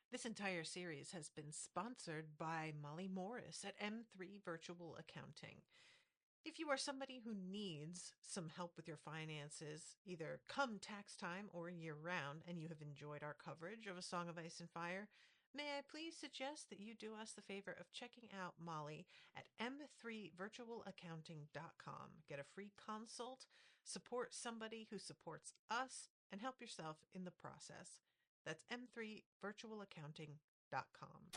This entire series has been sponsored by Molly Morris at M3 Virtual Accounting. If you are somebody who needs some help with your finances, either come tax time or year round, and you have enjoyed our coverage of A Song of Ice and Fire, may I please suggest that you do us the favor of checking out Molly at m3virtualaccounting.com. Get a free consult, support somebody who supports us, and help yourself in the process. That's m3virtualaccounting.com.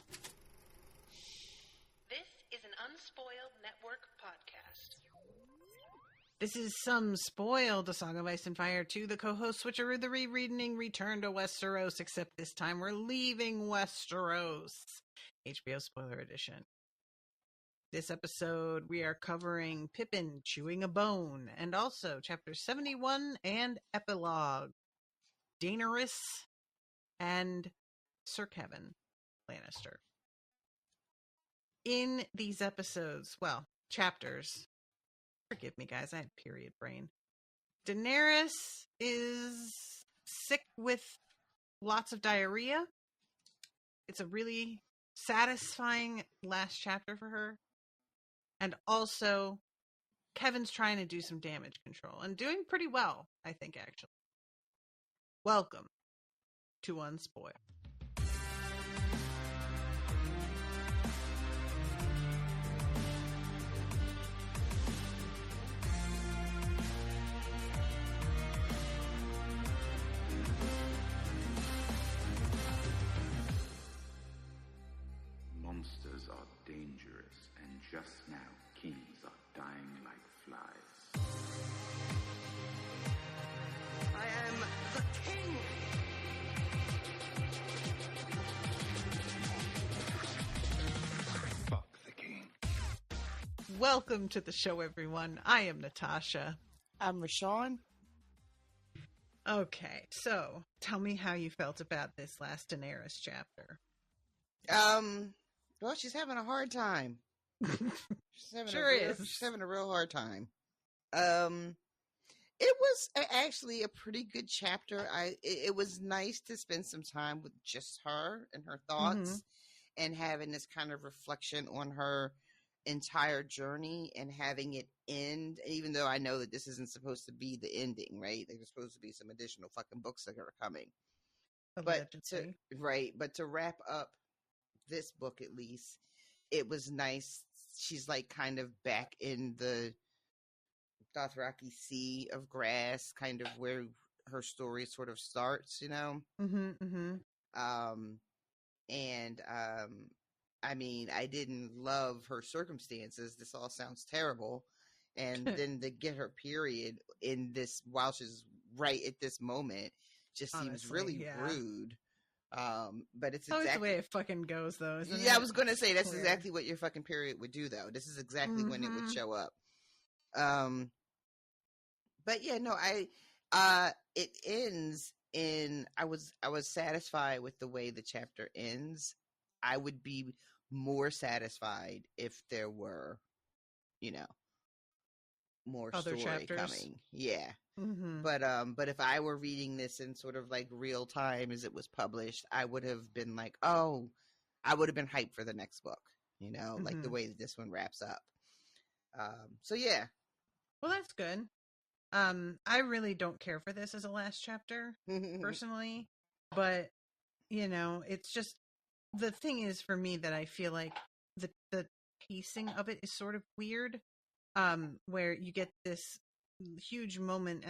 This is an Unspoiled Network podcast. This is Some Spoiled, A Song of Ice and Fire 2. The co-host switcheroo, the rereading, return to Westeros, except this time we're leaving Westeros. HBO Spoiler Edition. This episode, we are covering Pippin chewing a bone, and also chapters 71 and epilogue. Daenerys and Sir Kevin Lannister. In these episodes, well, chapters, forgive me guys, I had period brain. Daenerys is sick with lots of diarrhea. It's a really satisfying last chapter for her. And also, Kevin's trying to do some damage control and doing pretty well, I think, actually. Welcome to Unspoiled. Monsters are dangerous, and just now kings are dying like flies. I am the king! Fuck the king. Welcome to the show, everyone. I am Natasha. I'm RoShawn. Okay, so tell me how you felt about this last Daenerys chapter. Well, she's having a hard time. She's having she's having a real hard time. It was actually a pretty good chapter. It was nice to spend some time with just her and her thoughts, and having this kind of reflection on her entire journey and having it end. Even though I know that this isn't supposed to be the ending, right? There's supposed to be some additional fucking books that are coming. Allegedly. But to wrap up this book, at least, it was nice. She's like kind of back in the Dothraki Sea of grass, kind of where her story sort of starts, you know? I mean, I didn't love her circumstances. This all sounds terrible. And then to get her period in this, while she's right at this moment, just seems really rude. But it's always the way it fucking goes, though, isn't it? Yeah, I was gonna say that's exactly what your fucking period would do, though. This is exactly when it would show up. But yeah, no, it ends in. I was satisfied with the way the chapter ends. I would be more satisfied if there were, more other story chapters coming. Yeah. But if I were reading this in sort of like real time as it was published, I would have been like, I would have been hyped for the next book, like the way that this one wraps up. So yeah. Well, that's good. I really don't care for this as a last chapter, personally, but it's just, the thing is for me that I feel like the pacing of it is sort of weird, where you get this huge moment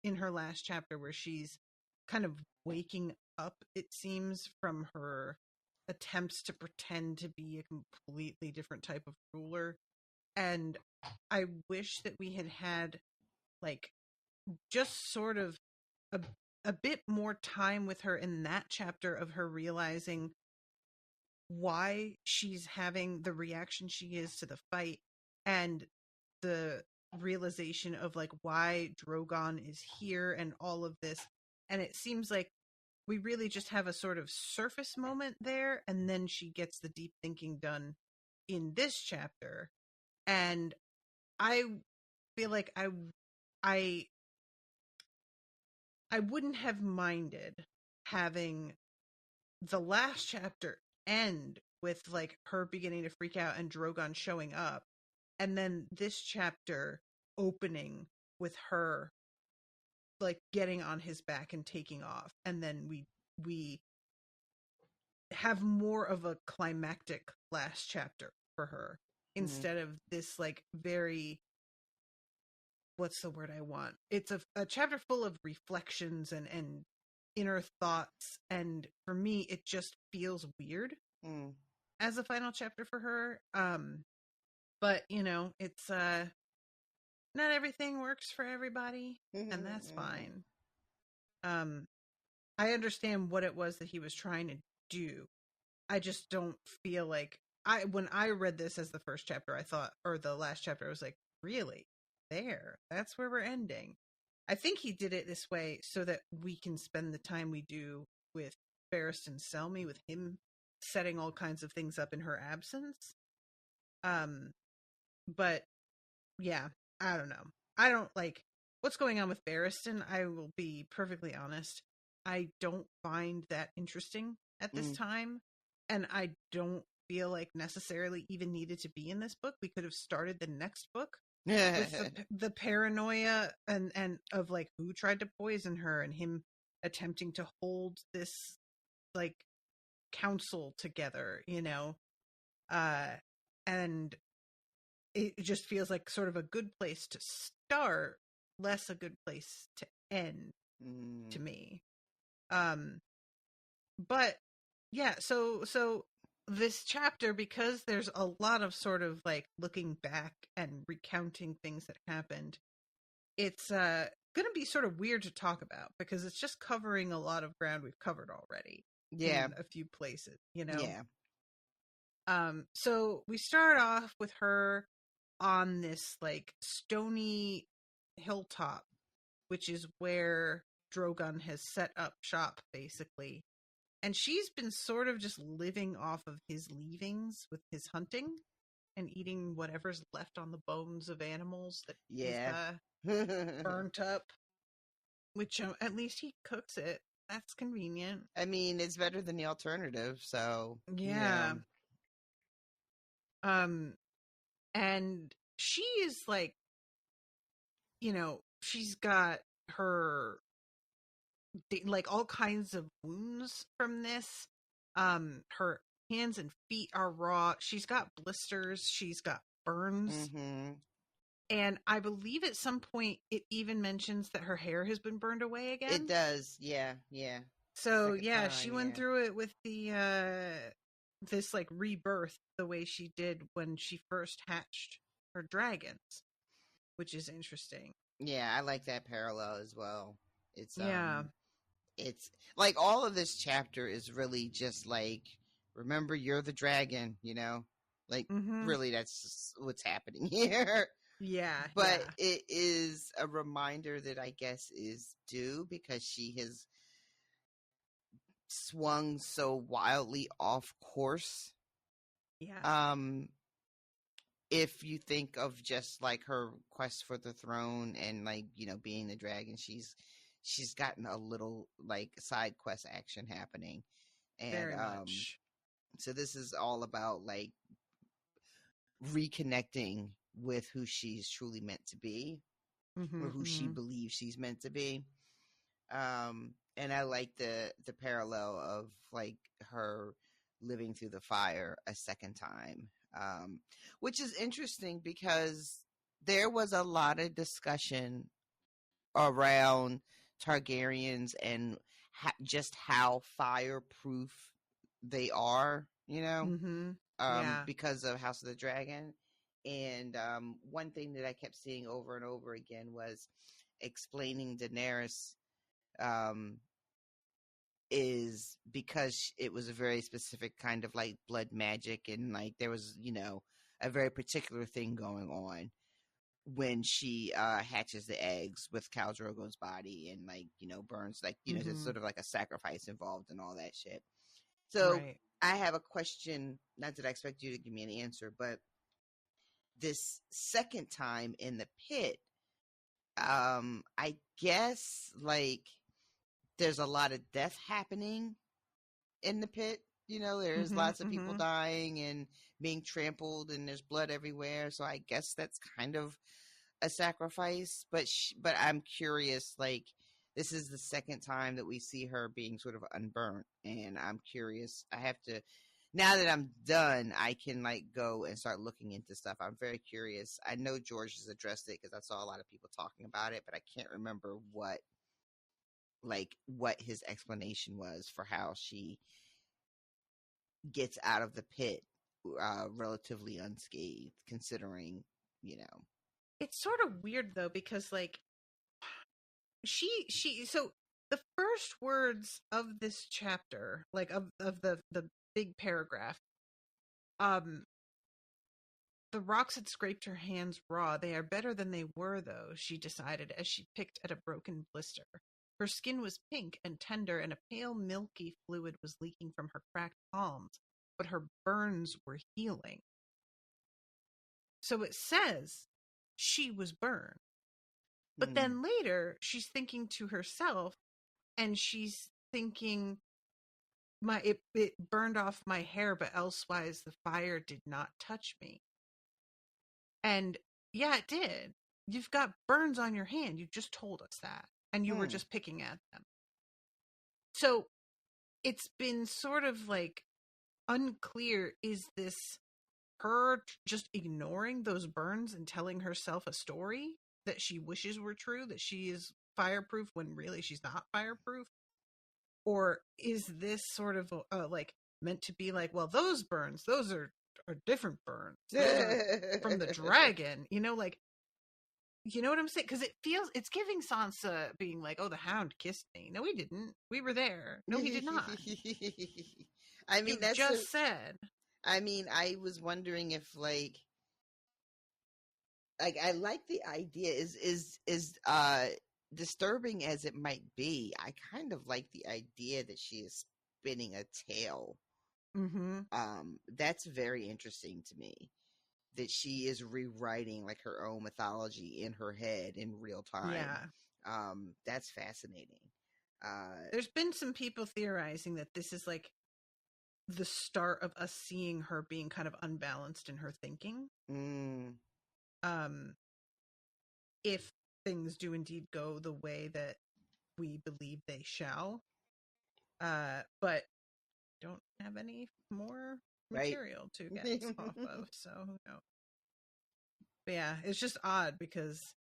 in her last chapter where she's kind of waking up, it seems, from her attempts to pretend to be a completely different type of ruler. And I wish that we had like just sort of a bit more time with her in that chapter of her realizing why she's having the reaction she is to the fight, and the realization of like why Drogon is here and all of this. And it seems like we really just have a sort of surface moment there, and then she gets the deep thinking done in this chapter. And I feel like I wouldn't have minded having the last chapter end with like her beginning to freak out and Drogon showing up, and then this chapter opening with her like getting on his back and taking off, and then we have more of a climactic last chapter for her instead of this like very, what's the word I want? It's a chapter full of reflections and inner thoughts, and for me it just feels weird as a final chapter for her. But you know, it's not everything works for everybody, and that's fine. I understand what it was that he was trying to do. I just don't feel like when I read this as the first chapter, I thought, or the last chapter, I was like, really? That's where we're ending. I think he did it this way so that we can spend the time we do with Barristan Selmy, with him setting all kinds of things up in her absence. But yeah, I don't know. I don't like what's going on with Barristan. I will be perfectly honest. I don't find that interesting at this time. And I don't feel like necessarily even needed to be in this book. We could have started the next book with the paranoia and of like who tried to poison her and him attempting to hold this like council together, you know. And it just feels like sort of a good place to start, less a good place to end to me. But yeah, so this chapter, because there's a lot of sort of like looking back and recounting things that happened, it's going to be sort of weird to talk about because it's just covering a lot of ground we've covered already. Yeah. In a few places, you know? Yeah. So we start off with her on this like stony hilltop, which is where Drogon has set up shop, basically. And she's been sort of just living off of his leavings with his hunting and eating whatever's left on the bones of animals that he's burnt up, which at least he cooks it. That's convenient. I mean, it's better than the alternative, so yeah. And she is like, you know, she's got her like all kinds of wounds from this. Her hands and feet are raw. She's got blisters. She's got burns. And I believe at some point it even mentions that her hair has been burned away again. It does. Yeah. So she went through it with the this like rebirth the way she did when she first hatched her dragons, which is interesting. Yeah, I like that parallel as well. It's it's like all of this chapter is really just like, remember, you're the dragon, you know? Like, really, that's what's happening here. Yeah. But it is a reminder that I guess is due because she has swung so wildly off course. Yeah. If you think of just like her quest for the throne and like, you know, being the dragon, she's gotten a little like side quest action happening. And very much. So this is all about like reconnecting with who she's truly meant to be, or who she believes she's meant to be. And I like the parallel of like her living through the fire a second time, which is interesting because there was a lot of discussion around Targaryens and just how fireproof they are, you know, because of House of the Dragon. And one thing that I kept seeing over and over again was explaining Daenerys is because it was a very specific kind of like blood magic, and like there was, you know, a very particular thing going on when she hatches the eggs with Khal Drogo's body and like, you know, burns, like, you know, there's sort of like a sacrifice involved and all that shit. So I have a question, not that I expect you to give me an answer, but this second time in the pit, I guess like there's a lot of death happening in the pit. There's lots of people dying and being trampled, and there's blood everywhere. So I guess that's kind of a sacrifice. But I'm curious, like, this is the second time that we see her being sort of unburnt, and I'm curious. I have to, now that I'm done, I can like go and start looking into stuff. I'm very curious. I know George has addressed it because I saw a lot of people talking about it, but I can't remember what his explanation was for how she gets out of the pit relatively unscathed, considering, It's sort of weird though, because like so the first words of this chapter, like of the big paragraph, the rocks had scraped her hands raw. They are better than they were, though, she decided as she picked at a broken blister. Her skin was pink and tender, and a pale, milky fluid was leaking from her cracked palms, but her burns were healing. So it says she was burned. But then later, she's thinking to herself, and she's thinking, it burned off my hair, but elsewise the fire did not touch me. And yeah, it did. You've got burns on your hand. You just told us that. And you were just picking at them. So it's been sort of like unclear. Is this her just ignoring those burns and telling herself a story that she wishes were true, that she is fireproof when really she's not fireproof? Or is this sort of like meant to be like, well, those burns, those are different burns. Those are from the dragon, like, you know what I'm saying? Because it's giving Sansa being like, oh, the Hound kissed me. No, he didn't. We were there. No, he did not. I mean, that's just said. I mean, I was wondering if like I like the idea is disturbing as it might be. I kind of like the idea that she is spinning a tale. That's very interesting to me, that she is rewriting like her own mythology in her head in real time. Yeah. That's fascinating. There's been some people theorizing that this is like the start of us seeing her being kind of unbalanced in her thinking. If things do indeed go the way that we believe they shall. But don't have any more material to get us off of, so who knows. But yeah, it's just odd because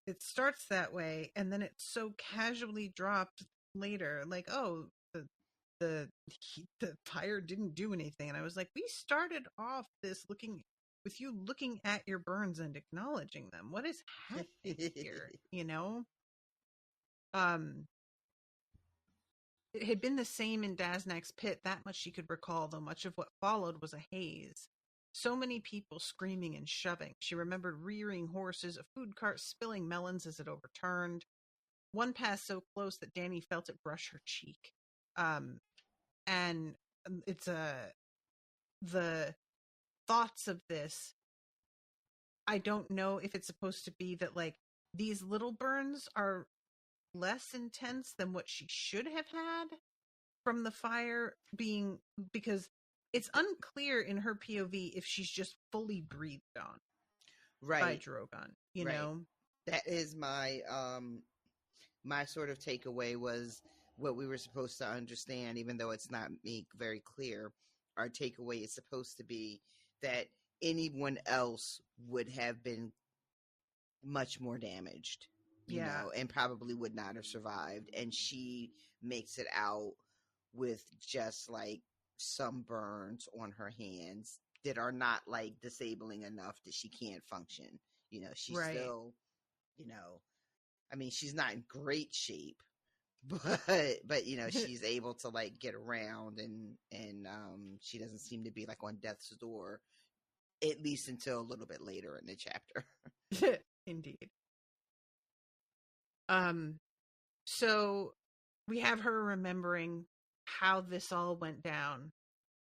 it starts that way and then it's so casually dropped later, like, oh, the fire didn't do anything. And I was like, we started off this with you looking at your burns and acknowledging them. What is happening here? It had been the same in Daznak's pit, that much she could recall, though much of what followed was a haze. So many people screaming and shoving. She remembered rearing horses, a food cart spilling melons as it overturned. One passed so close that Dany felt it brush her cheek. And it's the thoughts of this, I don't know if it's supposed to be that like these little burns are less intense than what she should have had from the fire being, because it's unclear in her POV if she's just fully breathed on by Drogon, you know? That is my my sort of takeaway, was what we were supposed to understand, even though it's not made very clear. Our takeaway is supposed to be that anyone else would have been much more damaged, you know, and probably would not have survived. And she makes it out with just like some burns on her hands that are not like disabling enough that she can't function. You know, she's still, you know, I mean, she's not in great shape, but you know, she's able to like get around, and she doesn't seem to be like on death's door, at least until a little bit later in the chapter. Indeed. So we have her remembering how this all went down,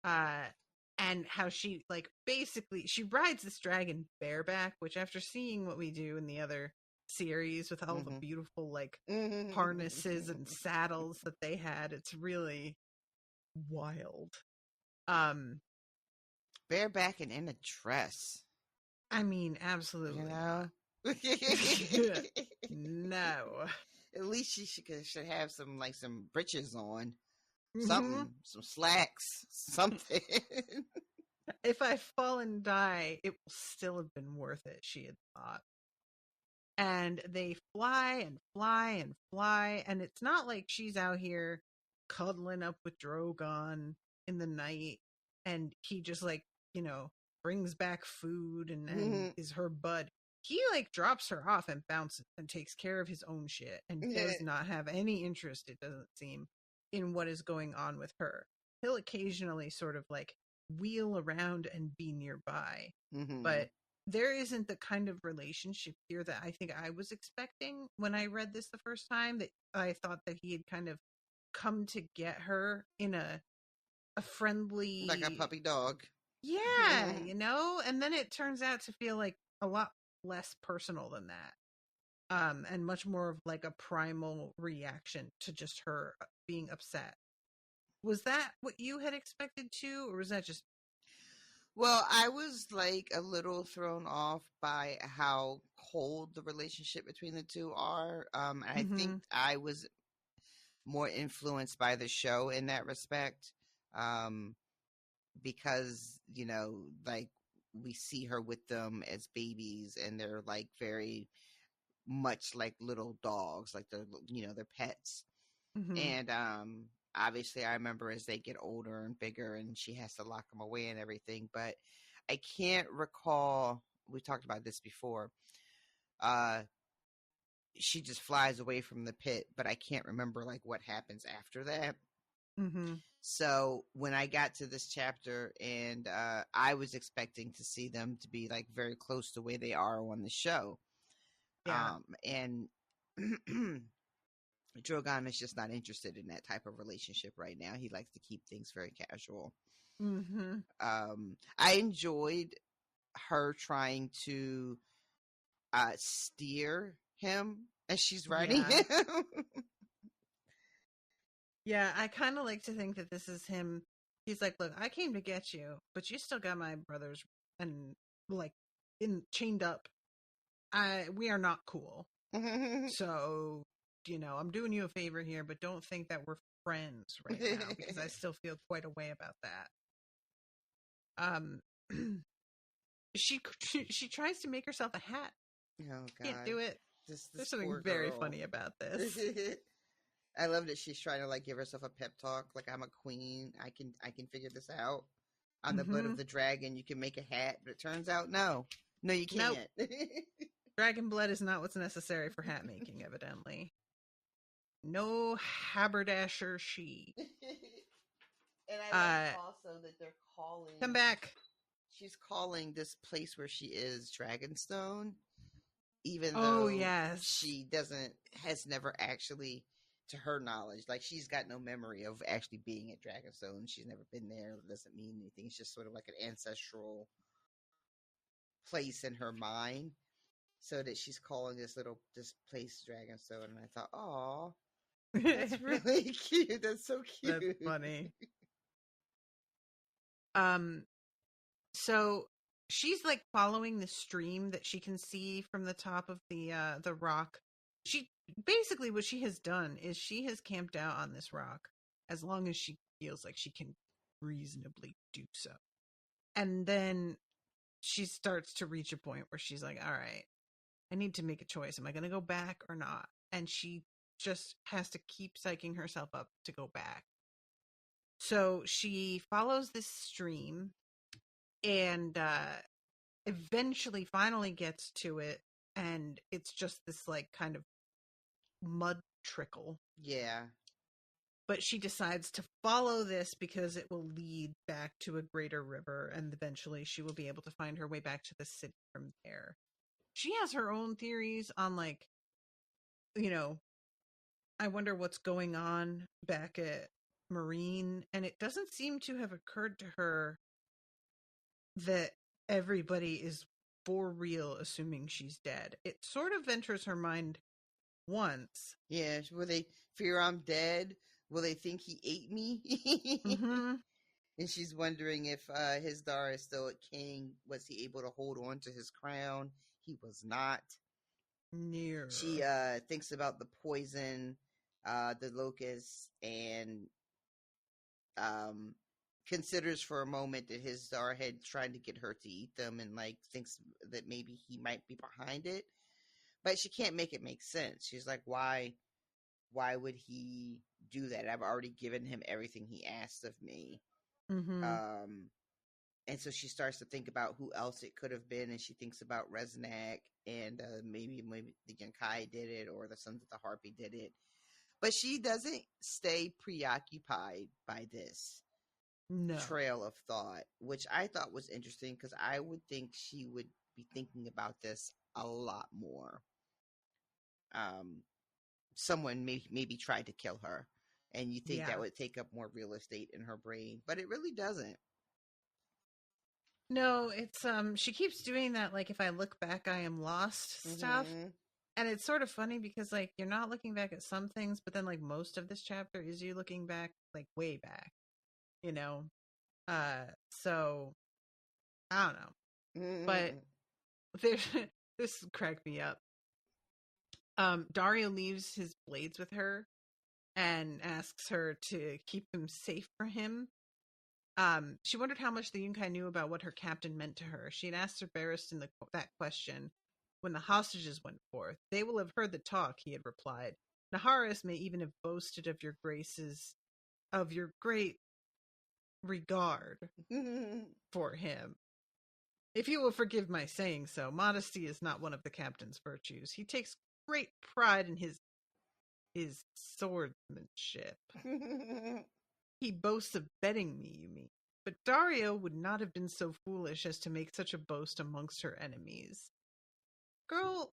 and how she like basically she rides this dragon bareback, which after seeing what we do in the other series with all the beautiful like harnesses and saddles that they had, it's really wild. Um, Bareback and in a dress. I mean, absolutely. You know? No. At least she should have some breeches on. Mm-hmm. Something. Some slacks. Something. If I fall and die, it will still have been worth it, she had thought. And they fly and fly and fly, and it's not like she's out here cuddling up with Drogon in the night, and he just brings back food and is her bud. He drops her off and bounces and takes care of his own shit and does not have any interest, it doesn't seem, in what is going on with her. He'll occasionally sort of wheel around and be nearby, but there isn't the kind of relationship here that I think I was expecting when I read this the first time. That I thought that he had kind of come to get her in a friendly, like a puppy dog. Yeah, and then it turns out to feel like a lot less personal than that, and much more of a primal reaction to just her being upset. Was that what you had expected too, or was that just... Well, I was a little thrown off by how cold the relationship between the two are. I think I was more influenced by the show in that respect. Because, we see her with them as babies, and they're very much like little dogs, they're pets. And obviously I remember as they get older and bigger and she has to lock them away and everything, but I can't recall, we talked about this before, she just flies away from the pit, but I can't remember what happens after that. So when I got to this chapter, and I was expecting to see them to be very close to where they are on the show. And Drogon is just not interested in that type of relationship right now. He likes to keep things very casual. I enjoyed her trying to steer him as she's riding him. Yeah, I kind of like to think that this is him. He's like, look, I came to get you, but you still got my brothers and chained up. We are not cool. So, I'm doing you a favor here, but don't think that we're friends right now, because I still feel quite a way about that. She tries to make herself a hat. Oh God, can't do it. This There's something very funny about this. I love that she's trying to give herself a pep talk. I'm a queen. I can figure this out. On the blood of the dragon, you can make a hat, but it turns out no, you can't. Nope. Dragon blood is not what's necessary for hat making, evidently. No haberdasher she. And I like also that they're calling... Come back. She's calling this place where she is Dragonstone, even though she has never actually, to her knowledge, she's got no memory of actually being at Dragonstone. She's never been there. It doesn't mean anything. It's just sort of like an ancestral place in her mind. So that she's calling this place Dragonstone, and I thought, oh, that's really cute. That's so cute. That's funny. So she's following the stream that she can see from the top of the rock. She basically, what she has done is she has camped out on this rock as long as she feels like she can reasonably do so. And then she starts to reach a point where she's like, all right, I need to make a choice. Am I going to go back or not? And she just has to keep psyching herself up to go back. So she follows this stream and eventually finally gets to it. And it's just this kind of mud trickle. Yeah. But she decides to follow this because it will lead back to a greater river, and eventually she will be able to find her way back to the city from there. She has her own theories on I wonder what's going on back at Marine, and it doesn't seem to have occurred to her that everybody is for real assuming she's dead. It sort of enters her mind once. Yeah, where they fear I'm dead will they think he ate me? Mm-hmm. And she's wondering if his daughter is still a king. Was he able to hold on to his crown? He was not. Near. She thinks about the poison, the locusts, and considers for a moment that his daughter had tried to get her to eat them, and like thinks that maybe he might be behind it. But she can't make it make sense. She's like, why would he do that? I've already given him everything he asked of me. Mm-hmm. And so she starts to think about who else it could have been, and she thinks about Resnack, and maybe the Yunkai did it, or the Sons of the Harpy did it. But she doesn't stay preoccupied by this trail of thought, which I thought was interesting, because I would think she would be thinking about this a lot more. Someone maybe tried to kill her, and you think that would take up more real estate in her brain, but it really doesn't. No, it's she keeps doing that, like, if I look back I am lost stuff. And it's sort of funny because, like, you're not looking back at some things, but then, like, most of this chapter is you looking back, like, way back, you know? So I don't know. But this cracked me up. Dario leaves his blades with her and asks her to keep them safe for him. She wondered how much the Yunkai knew about what her captain meant to her. She had asked Sir Barristan that question when the hostages went forth. They will have heard the talk, he had replied. Naharis may even have boasted of your graces, of your great regard for him. If you will forgive my saying so, modesty is not one of the captain's virtues. He takes great pride in his swordsmanship. He boasts of betting me, you mean? But Dario would not have been so foolish as to make such a boast amongst her enemies. Girl,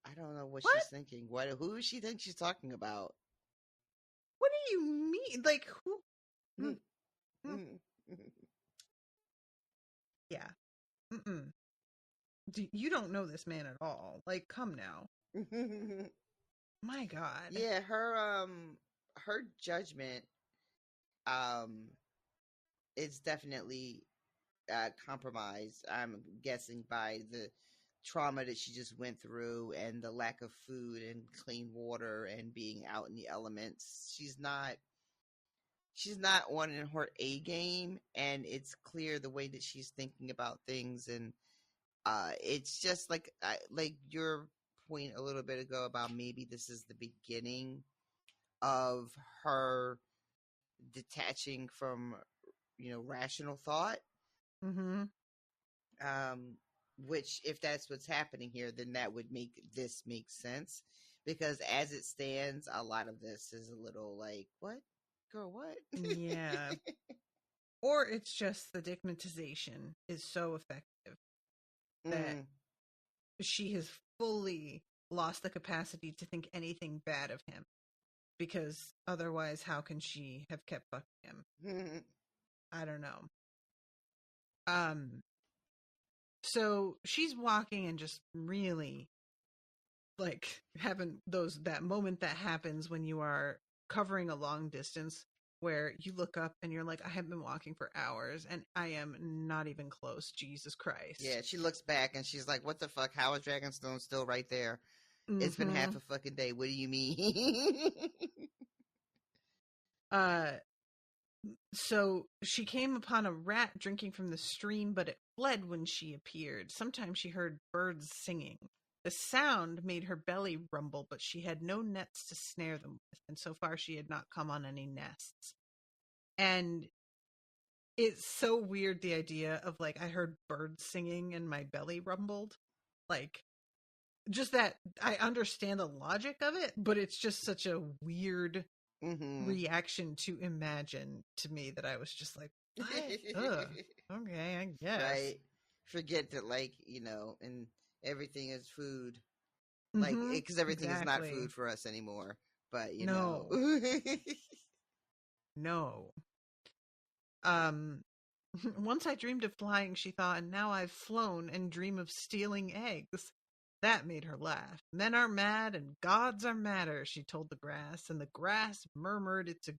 I don't know what she's thinking. Who does she think she's talking about? What do you mean? Like, who? Yeah. Mm-mm. You don't know this man at all. Like, come now. My God. Yeah, her judgment is definitely compromised, I'm guessing, by the trauma that she just went through and the lack of food and clean water and being out in the elements. She's not on in her A game, and it's clear the way that she's thinking about things. And it's just like your point a little bit ago about maybe this is the beginning of her detaching from rational thought. Which, if that's what's happening here, then that would make this make sense, because as it stands, a lot of this is a little like, what, girl, what? Yeah. Or it's just the dignitization is so effective that she has fully lost the capacity to think anything bad of him, because otherwise how can she have kept fucking him? I don't know. So she's walking and just really like having that moment that happens when you are covering a long distance where you look up and you're like, I have been walking for hours and I am not even close. Jesus Christ. Yeah, she looks back and she's like, what the fuck? How is Dragonstone still right there? It's been half a fucking day. What do you mean? So she came upon a rat drinking from the stream, but it fled when she appeared. Sometimes she heard birds singing. The sound made her belly rumble, but she had no nets to snare them with, and so far she had not come on any nests. And it's so weird, the idea of like, I heard birds singing and my belly rumbled. Like, just that, I understand the logic of it, but it's just such a weird reaction to imagine to me that I was just like, what? Ugh. Okay, I guess. Right. Forget that, like, and everything is food. Like, because everything is not food for us anymore. But, know. No. Once I dreamed of flying, she thought, and now I've flown and dream of stealing eggs. That made her laugh. Men are mad and gods are madder, she told the grass, and the grass murmured its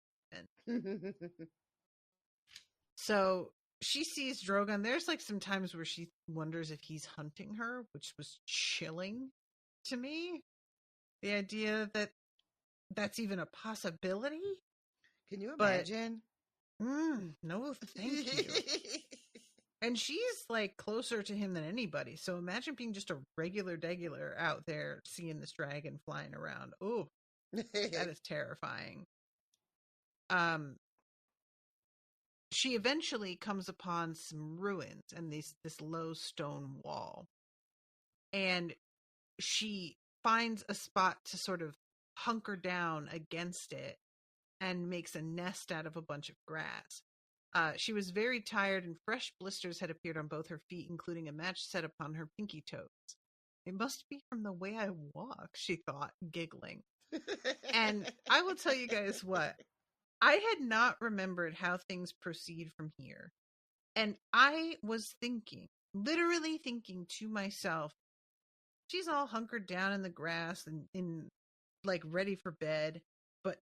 So she sees Drogon. There's like some times where she wonders if he's hunting her, which was chilling to me. The idea that that's even a possibility. Can you imagine? No, thank you. And she's like closer to him than anybody. So imagine being just a regular out there seeing this dragon flying around. Oh, that is terrifying. She eventually comes upon some ruins and this low stone wall. And she finds a spot to sort of hunker down against it and makes a nest out of a bunch of grass. She was very tired and fresh blisters had appeared on both her feet, including a match set upon her pinky toes. It must be from the way I walk, she thought, giggling. And I will tell you guys what, I had not remembered how things proceed from here. And I was literally thinking to myself, she's all hunkered down in the grass and in like ready for bed. But,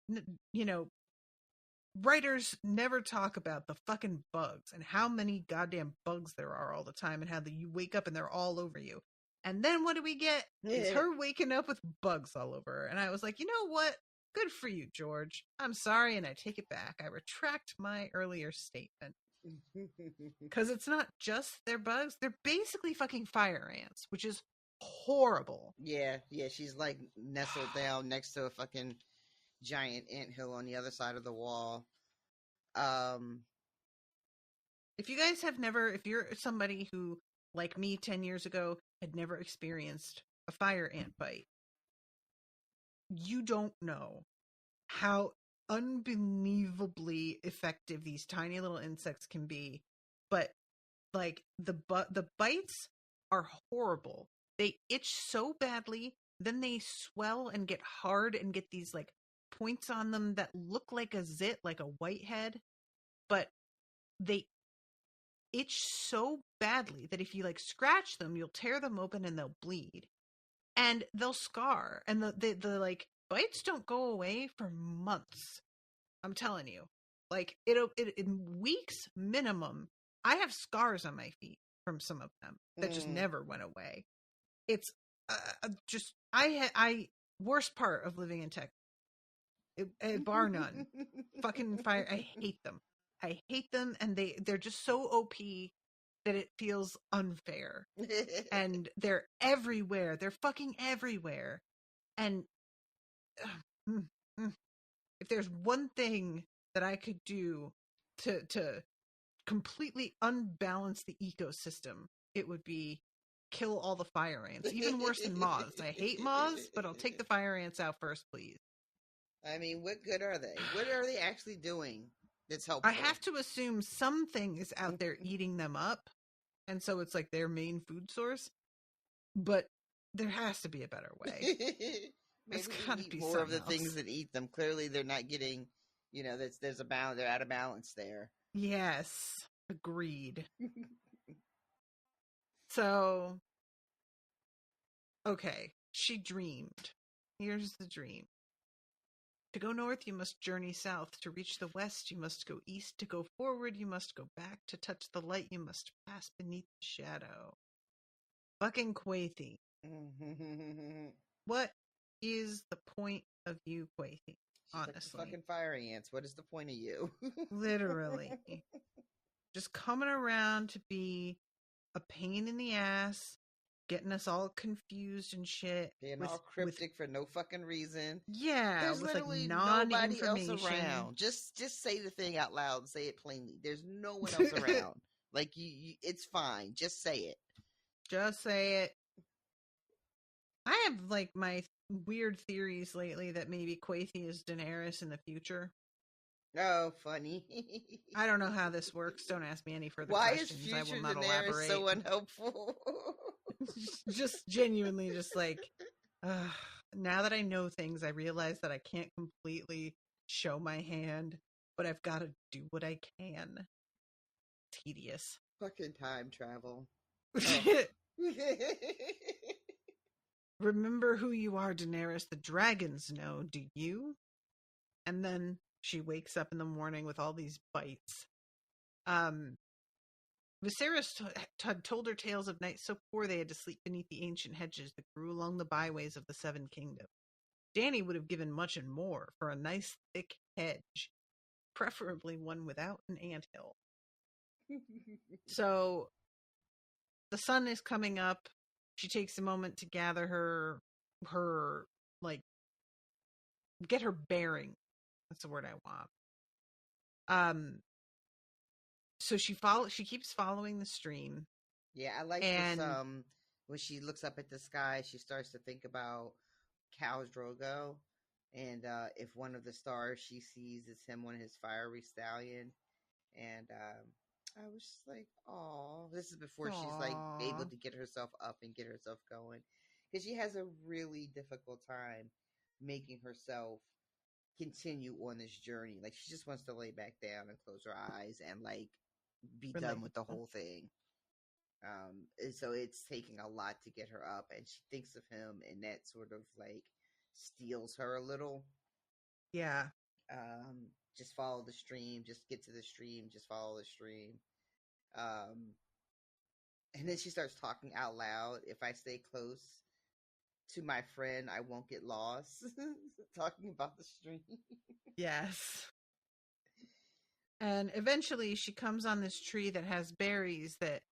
writers never talk about the fucking bugs and how many goddamn bugs there are all the time and how you wake up and they're all over you. And then what do we get? Is her waking up with bugs all over her. And I was like, you know what? Good for you, George. I'm sorry, and I take it back. I retract my earlier statement. Because it's not just their bugs. They're basically fucking fire ants, which is horrible. Yeah, she's like nestled down next to a fucking giant anthill on the other side of the wall. If you're somebody who, like me 10 years ago, had never experienced a fire ant bite, you don't know how unbelievably effective these tiny little insects can be. But like the bites are horrible. They itch so badly, then they swell and get hard and get these like points on them that look like a zit, like a whitehead, but they itch so badly that if you like scratch them, you'll tear them open and they'll bleed and they'll scar, and the like bites don't go away for months. I'm telling you, like it in weeks minimum. I have scars on my feet from some of them that just never went away. It's just I worst part of living in Texas, bar none. Fucking fire. I hate them, and they're just so OP that it feels unfair. And they're everywhere. They're fucking everywhere. And if there's one thing that I could do to completely unbalance the ecosystem, it would be kill all the fire ants. Even worse than moths. I hate moths, but I'll take the fire ants out first, please. I mean, what good are they? What are they actually doing that's helpful? I have to assume something is out there eating them up, and so it's like their main food source. But there has to be a better way. Maybe we eat more of the things that eat them. Clearly, they're not getting, there's a balance. They're out of balance there. Yes, agreed. So, okay, she dreamed. Here's the dream. To go north, you must journey south. To reach the west, you must go east. To go forward, you must go back. To touch the light, you must pass beneath the shadow. Fucking Quaithi. What is the point of you, Quaithi? Honestly. Like fucking fire ants. What is the point of you? Literally. Just coming around to be a pain in the ass, getting us all confused and shit. Being all cryptic for no fucking reason. Yeah. There's with literally like nobody else around. Just say the thing out loud and say it plainly. There's no one else around. Like, you, it's fine. Just say it. Just say it. I have like my weird theories lately that maybe Quaithi is Daenerys in the future. Oh, funny. I don't know how this works. Don't ask me any further questions. questions. Why is future I will not Daenerys elaborate. so unhelpful? Just genuinely just like, now that I know things, I realize that I can't completely show my hand, but I've got to do what I can. Tedious. Fucking time travel. Oh. Remember who you are, Daenerys. The dragons know, do you? And then she wakes up in the morning with all these bites. Viserys had told her tales of nights so poor they had to sleep beneath the ancient hedges that grew along the byways of the Seven Kingdoms. Dany would have given much and more for a nice thick hedge, preferably one without an anthill. So the sun is coming up. She takes a moment to gather her like get her bearing. That's the word I want. So she keeps following the stream. Yeah, I like this. When she looks up at the sky, she starts to think about Khal Drogo, and if one of the stars she sees is him on his fiery stallion, and I was just like, "Oh, this is before she's like able to get herself up and get herself going," because she has a really difficult time making herself continue on this journey. Like she just wants to lay back down and close her eyes and like be done with the whole thing. And so it's taking a lot to get her up, and she thinks of him, and that sort of like steals her a little. Yeah. Just follow the stream, just get to the stream, just follow the stream. And then she starts talking out loud. If I stay close to my friend, I won't get lost. Talking about the stream. Yes. And eventually she comes on this tree that has berries that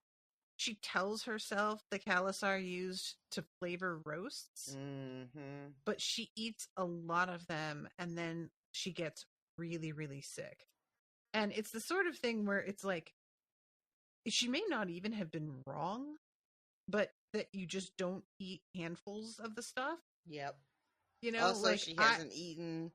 she tells herself the Khalasar used to flavor roasts. Mm-hmm. But she eats a lot of them, and then she gets really, really sick. And it's the sort of thing where it's like, she may not even have been wrong, but that you just don't eat handfuls of the stuff. Yep. You know, also, like she hasn't eaten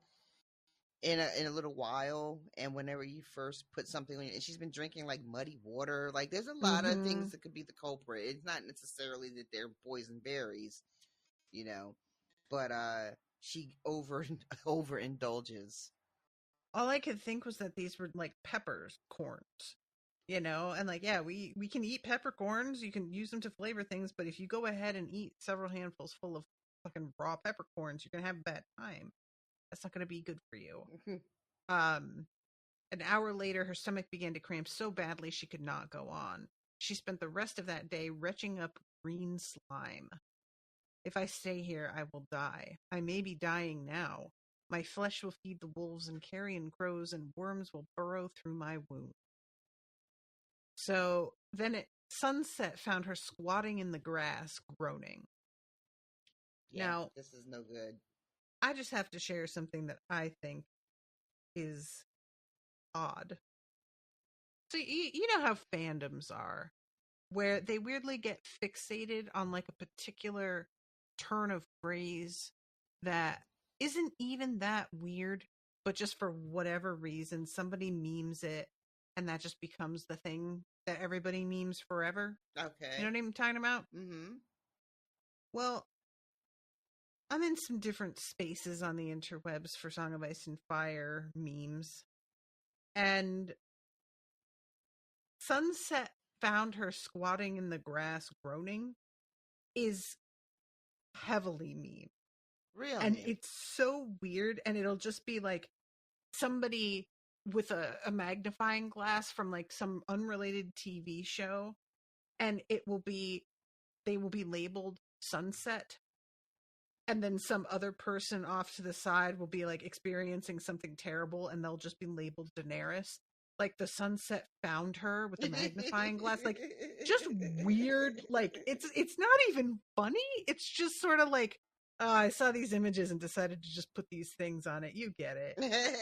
in a little while, and whenever you first put something on, and she's been drinking like muddy water. Like there's a lot of things that could be the culprit. It's not necessarily that they're poison berries, you know, but she overindulges. All I could think was that these were like corns, you know, and like, yeah, we can eat peppercorns. You can use them to flavor things, but if you go ahead and eat several handfuls full of fucking raw peppercorns, you're gonna have a bad time. That's not going to be good for you. An hour later, her stomach began to cramp so badly she could not go on. She spent the rest of that day retching up green slime. If I stay here, I will die. I may be dying now. My flesh will feed the wolves and carrion crows, and worms will burrow through my wound. So then at sunset found her squatting in the grass, groaning. Yeah, now, this is no good. I just have to share something that I think is odd. So you know how fandoms are, where they weirdly get fixated on like a particular turn of phrase that isn't even that weird, but just for whatever reason, somebody memes it, and that just becomes the thing that everybody memes forever. Okay. You know what I'm talking about? Mm-hmm. Well, I'm in some different spaces on the interwebs for Song of Ice and Fire memes. And Sunset found her squatting in the grass groaning is heavily meme. Really? And it's so weird. And it'll just be like somebody with a magnifying glass from like some unrelated TV show. And they will be labeled Sunset. And then some other person off to the side will be like experiencing something terrible, and they'll just be labeled Daenerys. Like the sunset found her with the magnifying glass. Like just weird. Like it's not even funny. It's just sort of like, I saw these images and decided to just put these things on it. You get it.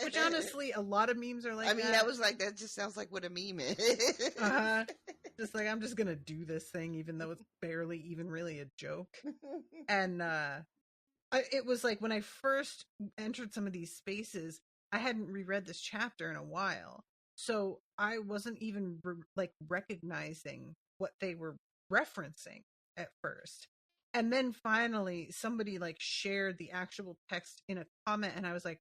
Which honestly, a lot of memes are like that. I mean, that was like, that just sounds like what a meme is. Just like, I'm just going to do this thing, even though it's barely even really a joke. And, it was like when I first entered some of these spaces, I hadn't reread this chapter in a while. So I wasn't even recognizing what they were referencing at first. And then finally somebody like shared the actual text in a comment, and I was like,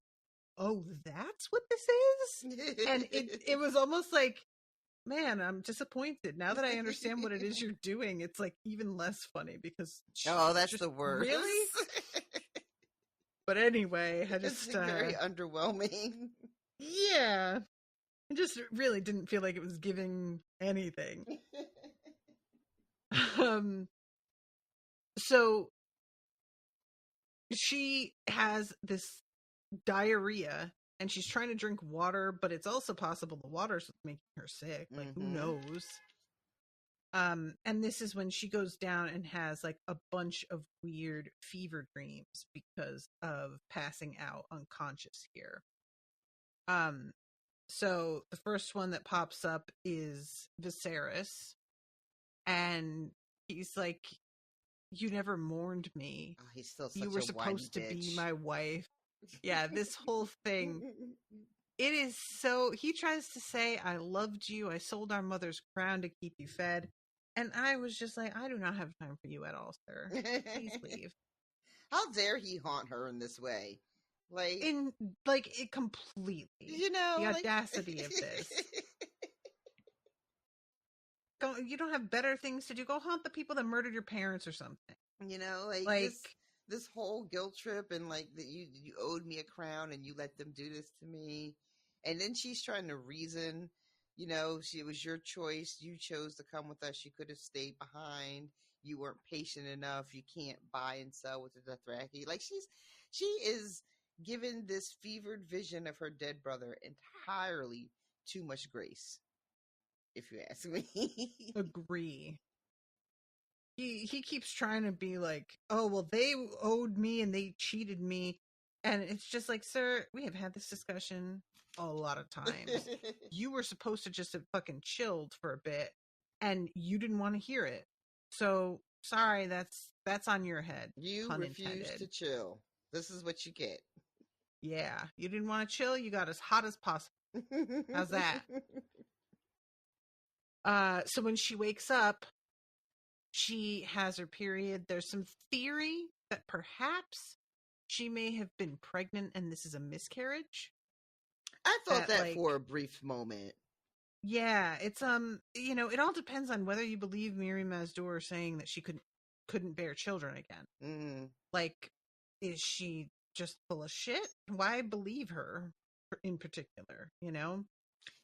oh, that's what this is? And it was almost like, man, I'm disappointed. Now that I understand what it is you're doing, it's like even less funny because that's just the worst. Really? But anyway, I just it's very underwhelming. Yeah. It just really didn't feel like it was giving anything. So she has this diarrhea and she's trying to drink water, but it's also possible the water's making her sick. Like, who knows? And this is when she goes down and has like a bunch of weird fever dreams because of passing out unconscious here. So the first one that pops up is Viserys, and he's like, "You never mourned me. Oh, he's still such You were a supposed to whiny be bitch. my wife." Yeah, this whole thing. It is so. He tries to say, "I loved you. I sold our mother's crown to keep you fed." And I was just like, I do not have time for you at all, sir. Please leave. How dare he haunt her in this way? It completely. You know, the audacity of this. You don't have better things to do. Go haunt the people that murdered your parents or something. You know, this whole guilt trip and like that you owed me a crown and you let them do this to me. And then she's trying to reason, you know, it was your choice. You chose to come with us. You could have stayed behind. You weren't patient enough. You can't buy and sell with the Dothraki. Like she is given this fevered vision of her dead brother entirely too much grace, if you ask me. Agree. He keeps trying to be like, oh, well, they owed me and they cheated me. And it's just like, sir, we have had this discussion a lot of times. You were supposed to just have fucking chilled for a bit and you didn't want to hear it. So sorry, that's on your head. You refused to chill. This is what you get. Yeah, you didn't want to chill. You got as hot as possible. How's that? So when she wakes up, she has her period. There's some theory that perhaps she may have been pregnant and this is a miscarriage. I thought that for a brief moment. Yeah, it's it all depends on whether you believe Miri Mazdur saying that she couldn't bear children again. Mm-hmm. Like, is she just full of shit? Why believe her in particular, you know?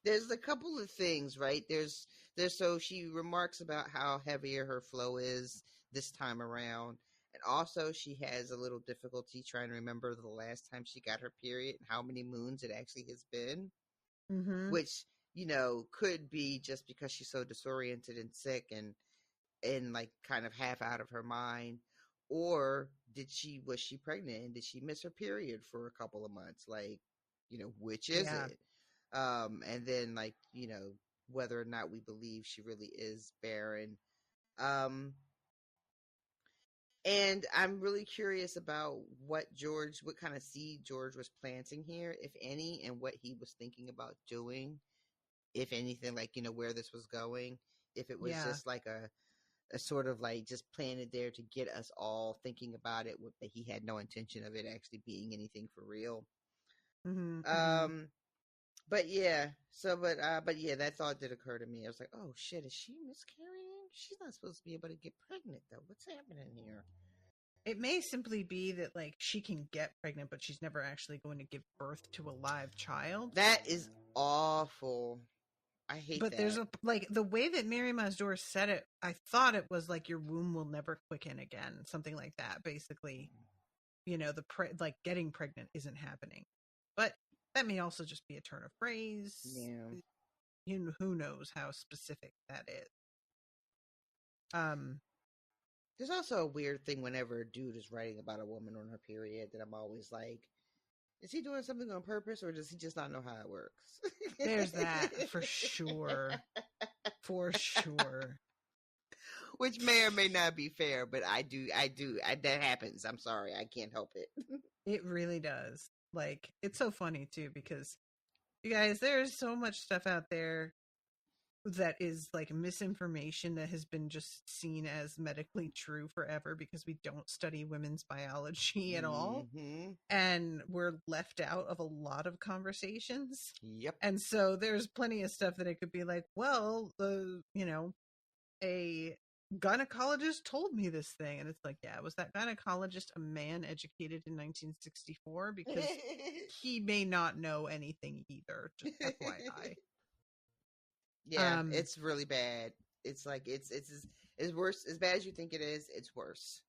There's a couple of things, right? There's so she remarks about how heavier her flow is this time around. And also she has a little difficulty trying to remember the last time she got her period and how many moons it actually has been. Mm-hmm. Which, you know, could be just because she's so disoriented and sick and like kind of half out of her mind. Or was she pregnant and did she miss her period for a couple of months? Like, you know, which is it? And then like, you know, whether or not we believe she really is barren. And I'm really curious about what kind of seed George was planting here, if any, and what he was thinking about doing, if anything, like, you know, where this was going, if it was just like a sort of like just planted there to get us all thinking about it, that he had no intention of it actually being anything for real. Mm-hmm. But yeah, but yeah, that thought did occur to me. I was like, oh shit, is she miscarrying? She's not supposed to be able to get pregnant though. What's happening here? It may simply be that like she can get pregnant, but she's never actually going to give birth to a live child. That is awful. I hate that. But there's the way that Miri Mazdur said it, I thought it was like your womb will never quicken again, something like that. Basically, you know, getting pregnant isn't happening. But that may also just be a turn of phrase. Yeah. You know, who knows how specific that is. There's also a weird thing whenever a dude is writing about a woman on her period that I'm always like, is he doing something on purpose or does he just not know how it works? There's that for sure. For sure. Which may or may not be fair, but that happens. I'm sorry. I can't help it. It really does. Like, it's so funny too, because you guys, there's so much stuff out there that is like misinformation that has been just seen as medically true forever because we don't study women's biology at all. And we're left out of a lot of conversations. Yep. And so there's plenty of stuff that it could be like, well, you know, a gynecologist told me this thing. And it's like, yeah, was that gynecologist a man educated in 1964? Because he may not know anything either, just FYI. Yeah, it's really bad. It's like it's worse, as bad as you think it is. It's worse.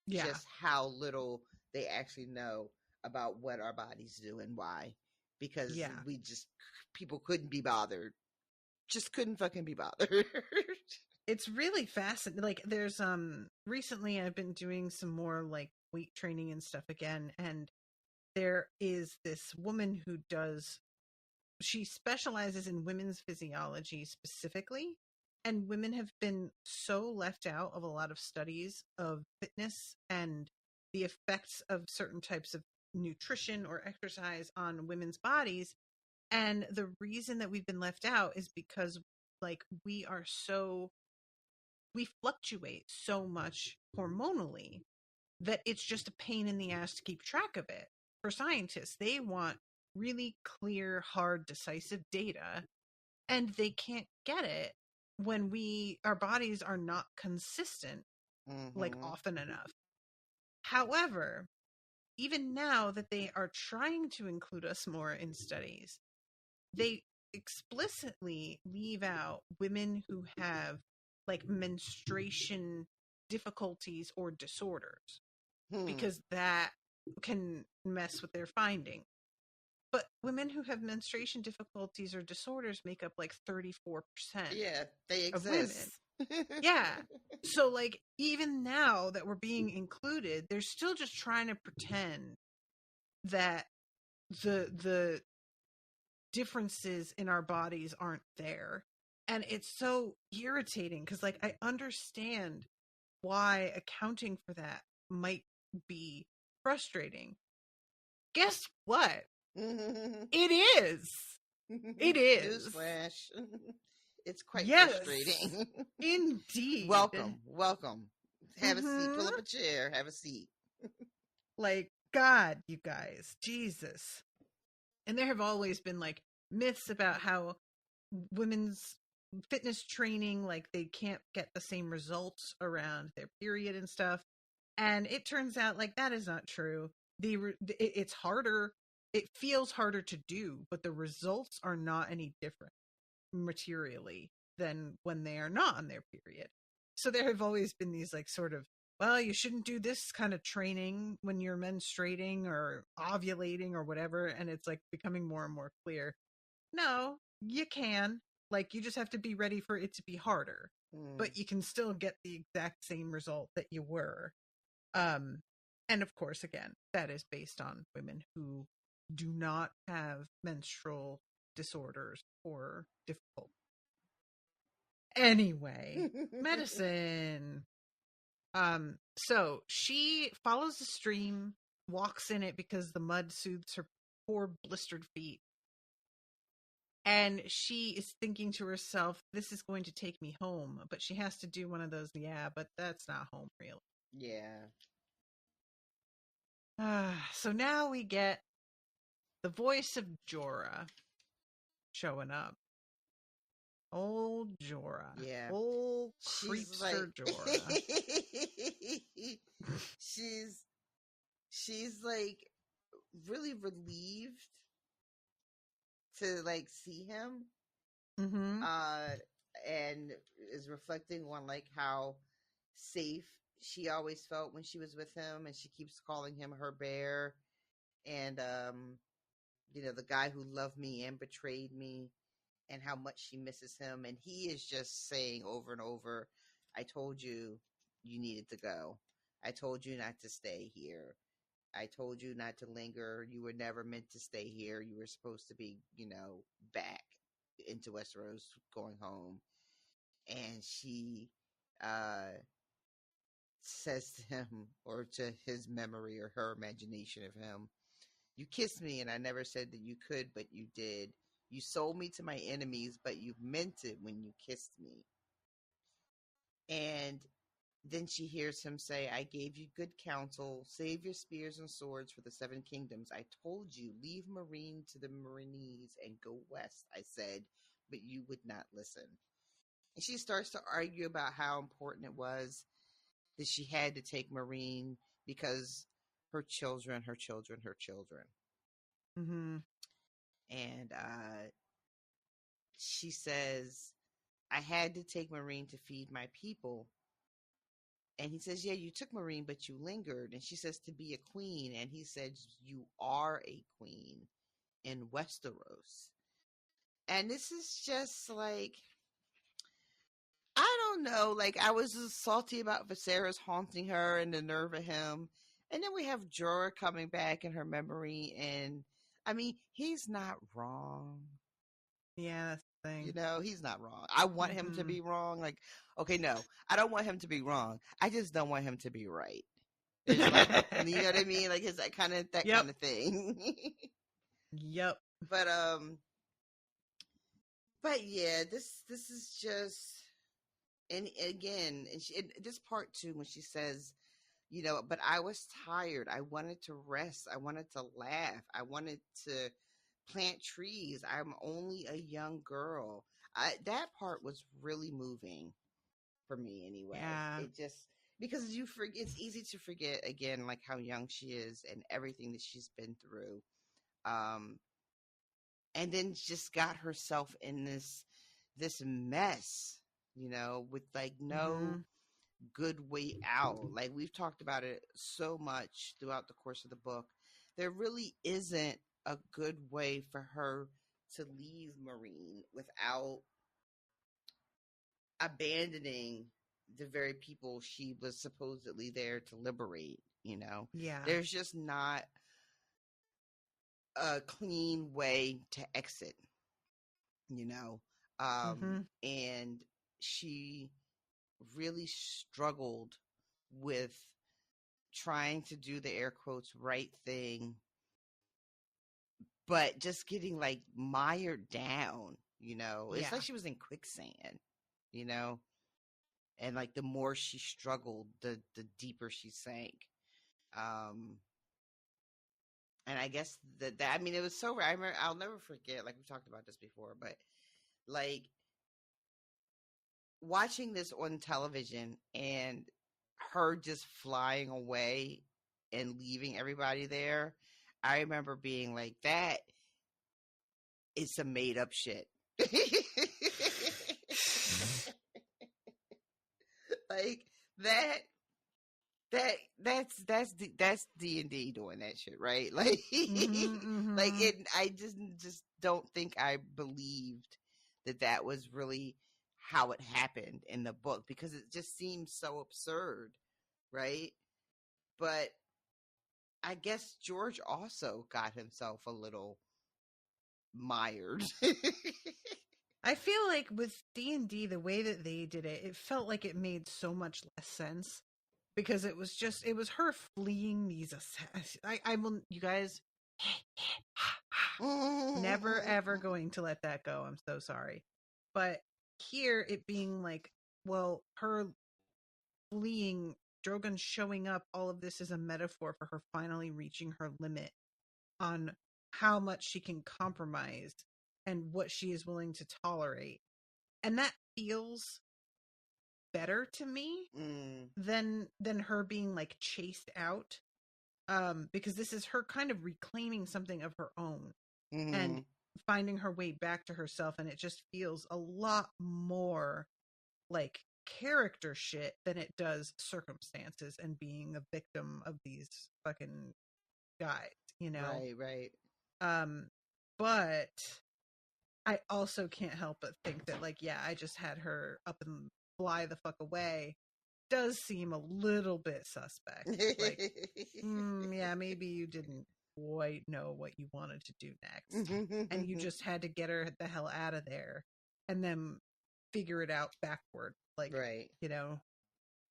Yeah. Just how little they actually know about what our bodies do and why. Because people couldn't be bothered. Just couldn't fucking be bothered. It's really fascinating. Like, there's recently I've been doing some more like weight training and stuff again, and there is this woman who she specializes in women's physiology specifically, and women have been so left out of a lot of studies of fitness and the effects of certain types of nutrition or exercise on women's bodies. And the reason that we've been left out is because, like, we fluctuate so much hormonally that it's just a pain in the ass to keep track of it. For scientists, they want really clear, hard, decisive data, and they can't get it when our bodies are not consistent, like, often enough. However, even now that they are trying to include us more in studies, they explicitly leave out women who have, like, menstruation difficulties or disorders, because that can mess with their finding. But women who have menstruation difficulties or disorders make up like 34% they of women. Yeah. So, like, even now that we're being included, they're still just trying to pretend that the differences in our bodies aren't there. And it's so irritating because, like, I understand why accounting for that might be frustrating. Guess what? It is. It is. Newsflash. It's quite frustrating. Indeed. Welcome. Have a seat. Pull up a chair. Have a seat. Like, God, you guys. Jesus. And there have always been, like, myths about how women's fitness training, like, they can't get the same results around their period and stuff. And it turns out, like, that is not true. It's harder. It feels harder to do, but the results are not any different materially than when they are not on their period. So there have always been these, like, sort of, well, you shouldn't do this kind of training when you're menstruating or ovulating or whatever. And it's, like, becoming more and more clear. No, you can. Like, you just have to be ready for it to be harder. But you can still get the exact same result that you were. And of course, again, that is based on women who do not have menstrual disorders or difficulty. Anyway, medicine. So she follows the stream, walks in it because the mud soothes her poor blistered feet. And she is thinking to herself, this is going to take me home. But she has to do one of those, but that's not home, really. Yeah. So now we get the voice of Jorah showing up. Old Jorah. Yeah. Old creepster Jorah. She's like really relieved to, like, see him. And is reflecting on, like, how safe she always felt when she was with him, and she keeps calling him her bear. And the guy who loved me and betrayed me, and how much she misses him. And he is just saying over and over, I told you needed to go. I told you not to stay here. I told you not to linger. You were never meant to stay here. You were supposed to be, back into Westeros, going home. And she says to him, or to his memory or her imagination of him, you kissed me and I never said that you could, but you did. You sold me to my enemies, but you meant it when you kissed me. And then she hears him say, I gave you good counsel. Save your spears and swords for the 7 kingdoms. I told you, leave Meereen to the Meereenese and go west, I said, but you would not listen. And she starts to argue about how important it was that she had to take Marine because her children. Mm-hmm. And she says, I had to take Marine to feed my people. And he says, yeah, you took Marine, but you lingered. And she says, to be a queen. And he said, you are a queen in Westeros. And this is just like, I don't know. Like, I was just salty about Viserys haunting her and the nerve of him. And then we have Jorah coming back in her memory. And, I mean, he's not wrong. Yeah, that's the thing. You know, he's not wrong. I want him to be wrong. Like, okay, no, I don't want him to be wrong. I just don't want him to be right. It's like, you know what I mean? Like, it's that kind of thing. Yep. But yeah, this is just, and again, this part too, when she says, you know, but I was tired. I wanted to rest. I wanted to laugh. I wanted to plant trees. I'm only a young girl. That part was really moving for me anyway. Yeah. It just, because you forget, it's easy to forget again, like how young she is and everything that she's been through. And then just got herself in this mess, you know, with like no good way out. Like, we've talked about it so much throughout the course of the book. There really isn't a good way for her to leave Marine without abandoning the very people she was supposedly there to liberate, you know? Yeah. There's just not a clean way to exit, you know? And she really struggled with trying to do the air quotes right thing, but just getting like mired down, you know? It's like she was in quicksand, you know? And like the more she struggled, the deeper she sank. And I guess that I mean, it was so, I remember, I'll never forget, like, we've talked about this before, but like watching this on television and her just flying away and leaving everybody there, I remember being like, that is some made up shit. Like that's D&D doing that shit, right? Like, like it. I just don't think I believed that was really how it happened in the book, because it just seems so absurd, right? But I guess George also got himself a little mired. I feel like with D&D, the way that they did it, it felt like it made so much less sense, because it was her fleeing these I will, you guys, never ever going to let that go. I'm so sorry. But here it being like, well, her fleeing, Drogon showing up, all of this is a metaphor for her finally reaching her limit on how much she can compromise and what she is willing to tolerate. And that feels better to me than her being like chased out, because this is her kind of reclaiming something of her own and finding her way back to herself, and it just feels a lot more like character shit than it does circumstances and being a victim of these fucking guys, you know? Right. But I also can't help but think that, like, yeah, I just had her up and fly the fuck away. Does seem a little bit suspect. Like, yeah, maybe you didn't quite know what you wanted to do next, and you just had to get her the hell out of there, and then figure it out backward, like, right. you know.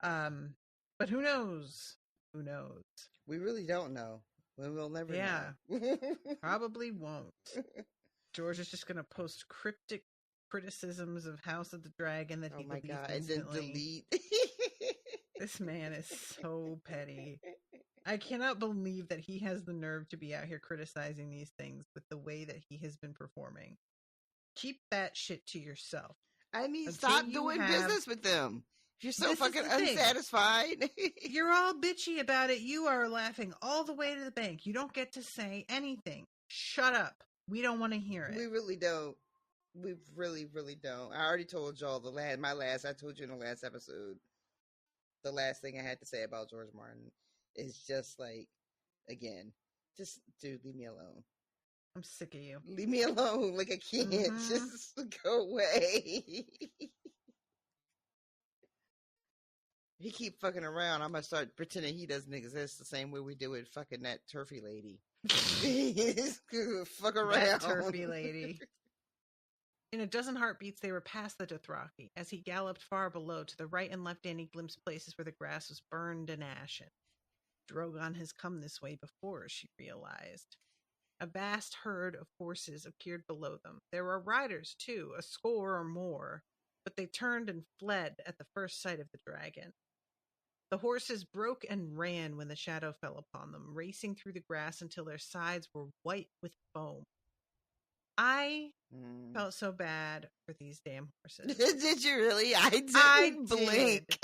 But who knows? Who knows? We really don't know. We'll never know. Probably won't. George is just going to post cryptic criticisms of House of the Dragon that he deletes instantly. And then delete. This man is so petty. I cannot believe that he has the nerve to be out here criticizing these things with the way that he has been performing. Keep that shit to yourself. I mean, Until stop you doing have- business with them. If you're so This is fucking the thing. unsatisfied. You're all bitchy about it. You are laughing all the way to the bank. You don't get to say anything. Shut up. We don't want to hear it. We really don't. We really, really don't. I already told y'all I told you in the last episode, the last thing I had to say about George Martin is just like, again, just, dude, leave me alone. I'm sick of you. Leave me alone. Like, I can't. Mhm. Just go away. He keep fucking around. I'm gonna start pretending he doesn't exist the same way we did with fucking that turfy lady. Fuck around. That turfy lady. In a dozen heartbeats, they were past the Dothraki. As he galloped far below, to the right and left, Danny glimpsed places where the grass was burned and ashen. Drogon has come this way before, she realized. A vast herd of horses appeared below them. There were riders, too, a score or more, but they turned and fled at the first sight of the dragon. The horses broke and ran when the shadow fell upon them, racing through the grass until their sides were white with foam. I felt so bad for these damn horses. Did you really? I didn't blink.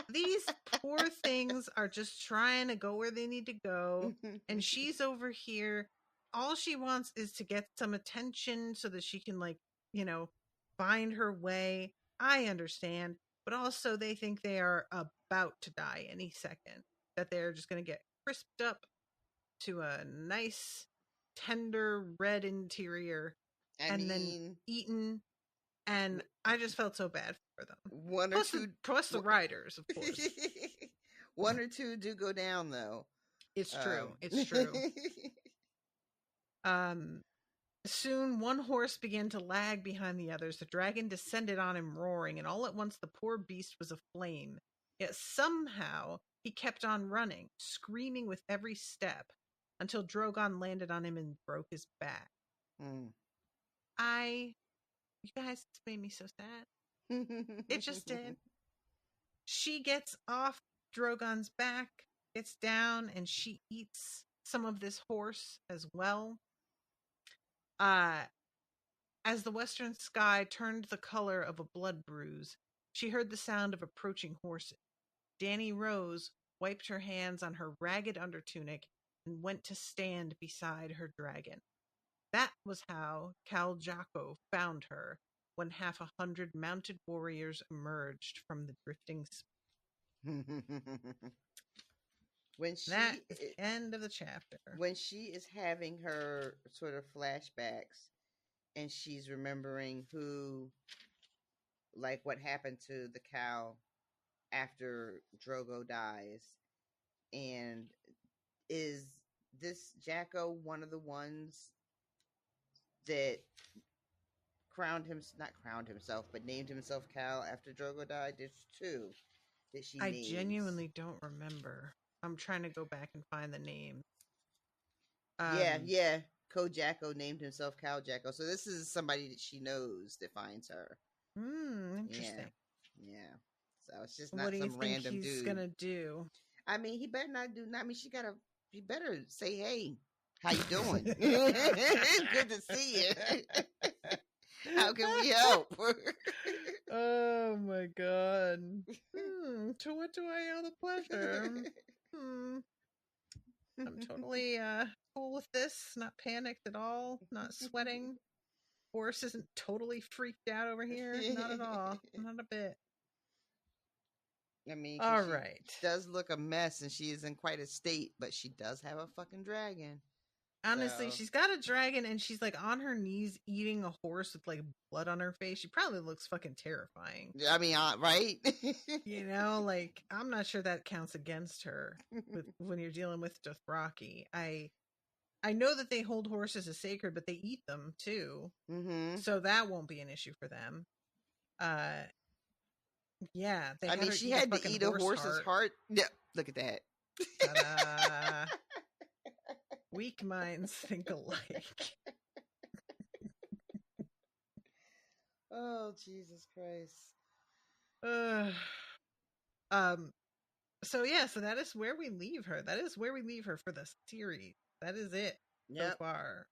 These poor things are just trying to go where they need to go. And she's over here. All she wants is to get some attention so that she can, like, you know, find her way. I understand. But also they think they are about to die any second. That they're just going to get crisped up to a nice, tender red interior then eaten. And I just felt so bad for them. Plus the riders, of course. One or two do go down, though. It's true. It's true. Soon one horse began to lag behind the others. The dragon descended on him roaring, and all at once the poor beast was aflame. Yet somehow he kept on running, screaming with every step, until Drogon landed on him and broke his back. You guys, this made me so sad. It just did. She gets off Drogon's back, gets down, and she eats some of this horse as well. As the western sky turned the color of a blood bruise, she heard the sound of approaching horses. Dany rose, wiped her hands on her ragged undertunic, and went to stand beside her dragon. That was how Khal Draco found her when 100 mounted warriors emerged from the drifting That's the end of the chapter. When she is having her sort of flashbacks and she's remembering what happened to the cow after Drogo dies, and is this Jacko one of the ones that named himself Cal after Drogo died? There's two that she names. I genuinely don't remember. I'm trying to go back and find the name. Yeah. Jacko named himself Cal Jacko. So this is somebody that she knows that finds her. Interesting. Yeah. So it's just not what do you some think random he's dude. Gonna do? I mean, he better not do. I mean, he better say, "Hey, how you doing? Good to see you. How can we help?" Oh my god. To what do I owe the pleasure? I'm totally cool with this, not panicked at all, not sweating. Horse isn't totally freaked out over here. Not at all. Not a bit. I mean, all she right. does look a mess and she is in quite a state, but she does have a fucking dragon. Honestly, she's got a dragon and she's like on her knees eating a horse with like blood on her face. She probably looks fucking terrifying. I mean, right? You know, like, I'm not sure that counts against her when you're dealing with Dothraki. I know that they hold horses as sacred, but they eat them too. So that won't be an issue for them. Yeah. I mean, she had to eat a horse's heart. Yeah, look at that. Ta-da. Weak minds think alike. Oh, Jesus Christ. So that is where we leave her. That is where we leave her for the series. That is it so far.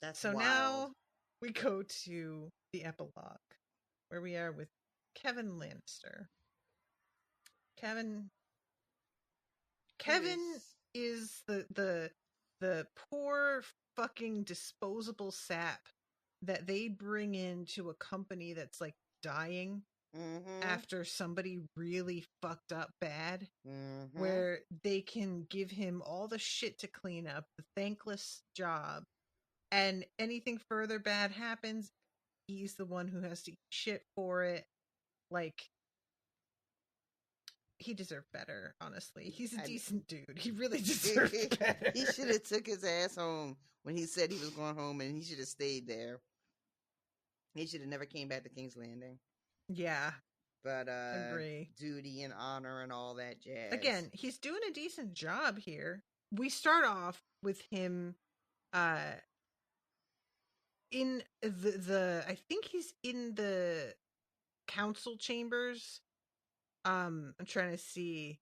That's so wild. Now we go to the epilogue, where we are with Kevin Lannister. Kevin is the poor fucking disposable sap that they bring into a company that's like dying after somebody really fucked up bad, where they can give him all the shit to clean up, the thankless job, and anything further bad happens, he's the one who has to eat shit for it. Like, he deserved better, honestly. He's a decent dude. He really deserved better. He should have took his ass home when he said he was going home, and he should have stayed there. He should have never came back to King's Landing. Yeah. But agree. Duty and honor and all that jazz. Again, he's doing a decent job here. We start off with him in the I think he's in the council chambers. I'm trying to see.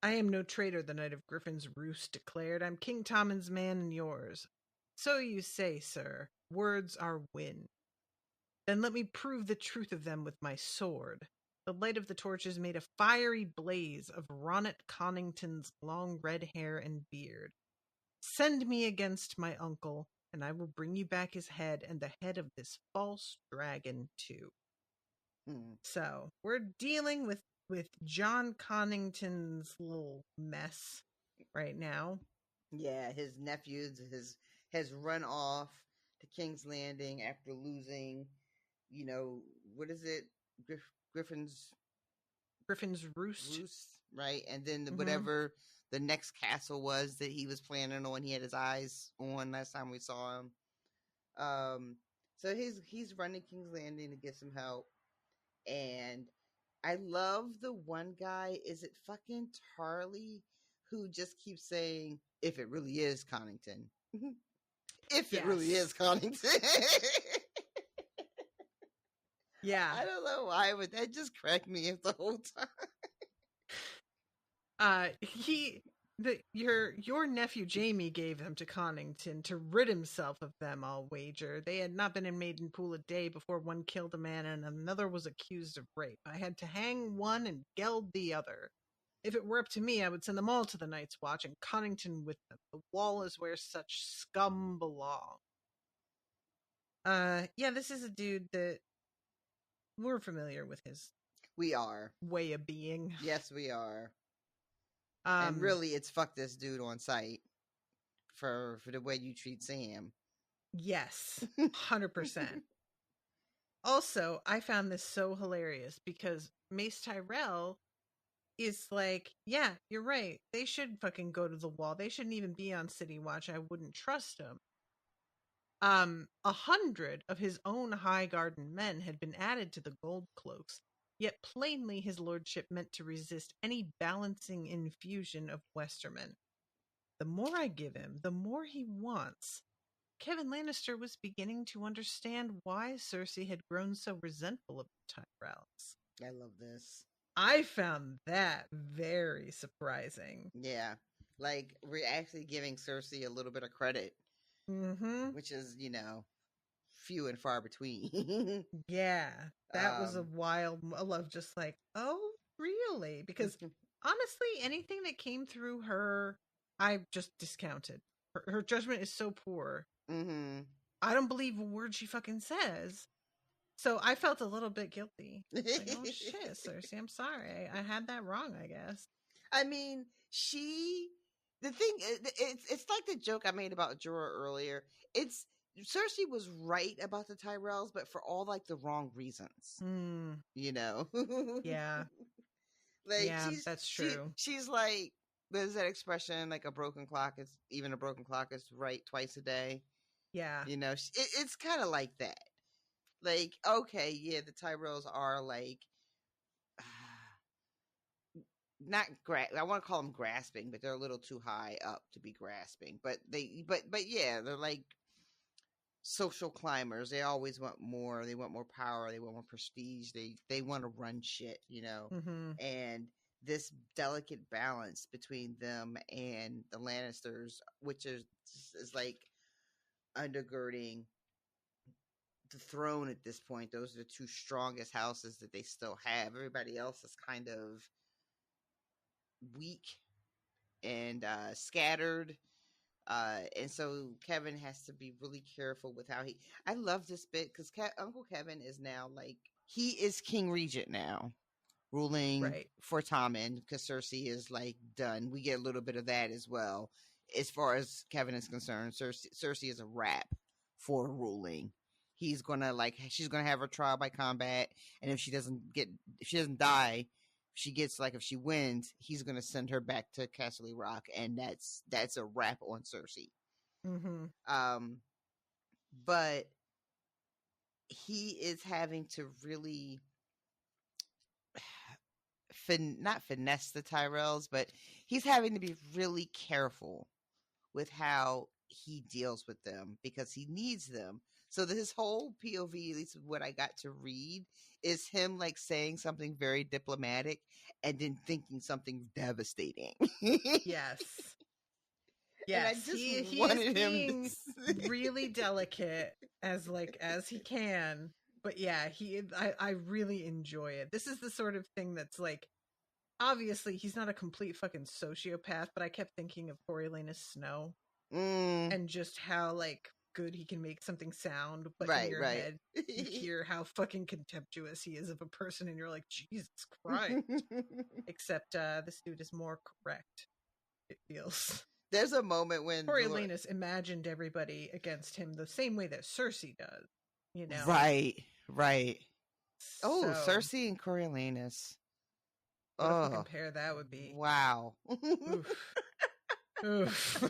I am no traitor, the Knight of Griffin's Roost declared. I'm King Tommen's man and yours. So you say, sir. Words are wind. Then let me prove the truth of them with my sword. The light of the torches made a fiery blaze of Ronnet Connington's long red hair and beard. Send me against my uncle, and I will bring you back his head and the head of this false dragon too. So we're dealing with John Connington's little mess right now. Yeah, his nephew has run off to King's Landing after losing, what is it? Griffin's Roost, right? And then whatever the next castle was that he was planning on, he had his eyes on last time we saw him. So he's running King's Landing to get some help. And I love the one guy, is it fucking Tarly, who just keeps saying, if it really is Connington. If it really is Connington. Yeah. I don't know why, but that just cracked me up the whole time. Your nephew Jamie gave them to Connington to rid himself of them, I'll wager. They had not been in Maidenpool a day before one killed a man and another was accused of rape. I had to hang one and geld the other. If it were up to me, I would send them all to the Night's Watch and Connington with them. The wall is where such scum belong. This is a dude that we're familiar with his way of being. Yes, we are. And really, it's fuck this dude on sight for the way you treat Sam. Yes, 100%. Also, I found this so hilarious because Mace Tyrell is like, yeah, you're right. They should fucking go to the wall. They shouldn't even be on City Watch. I wouldn't trust them. 100 of his own High Garden men had been added to the gold cloaks, yet plainly his lordship meant to resist any balancing infusion of Westermen. The more I give him, the more he wants. Kevin Lannister was beginning to understand why Cersei had grown so resentful of the Tyrells. I love this. I found that very surprising. Yeah, like we're actually giving Cersei a little bit of credit. Which is, few and far between. Yeah, that was a wild love, just like, oh, really? Because honestly, anything that came through her, I just discounted. Her judgment is so poor. I don't believe a word she fucking says. So I felt a little bit guilty. Like, oh shit, Cersei, I'm sorry. I had that wrong, I guess. I mean, the thing, it's like the joke I made about Jorah earlier. Cersei was right about the Tyrells, but for all like the wrong reasons. Yeah. Like, yeah, that's true. She's like, there's that expression, like a broken clock is right twice a day. Yeah. It's kind of like that. Like, okay, yeah, the Tyrells are like, I want to call them grasping, but they're a little too high up to be grasping. But yeah, they're like social climbers. They always want more. They want more power. They want more prestige. They want to run shit, And this delicate balance between them and the Lannisters, which is like undergirding the throne at this point. Those are the two strongest houses that they still have. Everybody else is kind of weak and scattered. And so Kevin has to be really careful with how he. I love this bit because Uncle Kevin is now like he is King Regent now, ruling for Tommen because Cersei is like done. We get a little bit of that as well. As far as Kevin is concerned, Cersei is a wrap for ruling. He's gonna she's gonna have her trial by combat, and if she doesn't die, if she wins, he's gonna send her back to Castle Rock, and that's a wrap on Cersei. Mm-hmm. But he is having to really not finesse the Tyrells, but he's having to be really careful with how he deals with them because he needs them. So his whole POV, at least what I got to read, is him like saying something very diplomatic and then thinking something devastating. Yes. And I just he wanted is him being really delicate as he can. But yeah, I really enjoy it. This is the sort of thing that's like, obviously he's not a complete fucking sociopath, but I kept thinking of Coriolanus Snow and just how like good he can make something sound, but in your head you hear how fucking contemptuous he is of a person, and you're like, Jesus Christ. Except this dude is more correct, it feels. There's a moment when Coriolanus imagined everybody against him the same way that Cersei does, you know? Right. Oh, So, Cersei and Coriolanus. What a fucking pair that would be. Wow. Oof.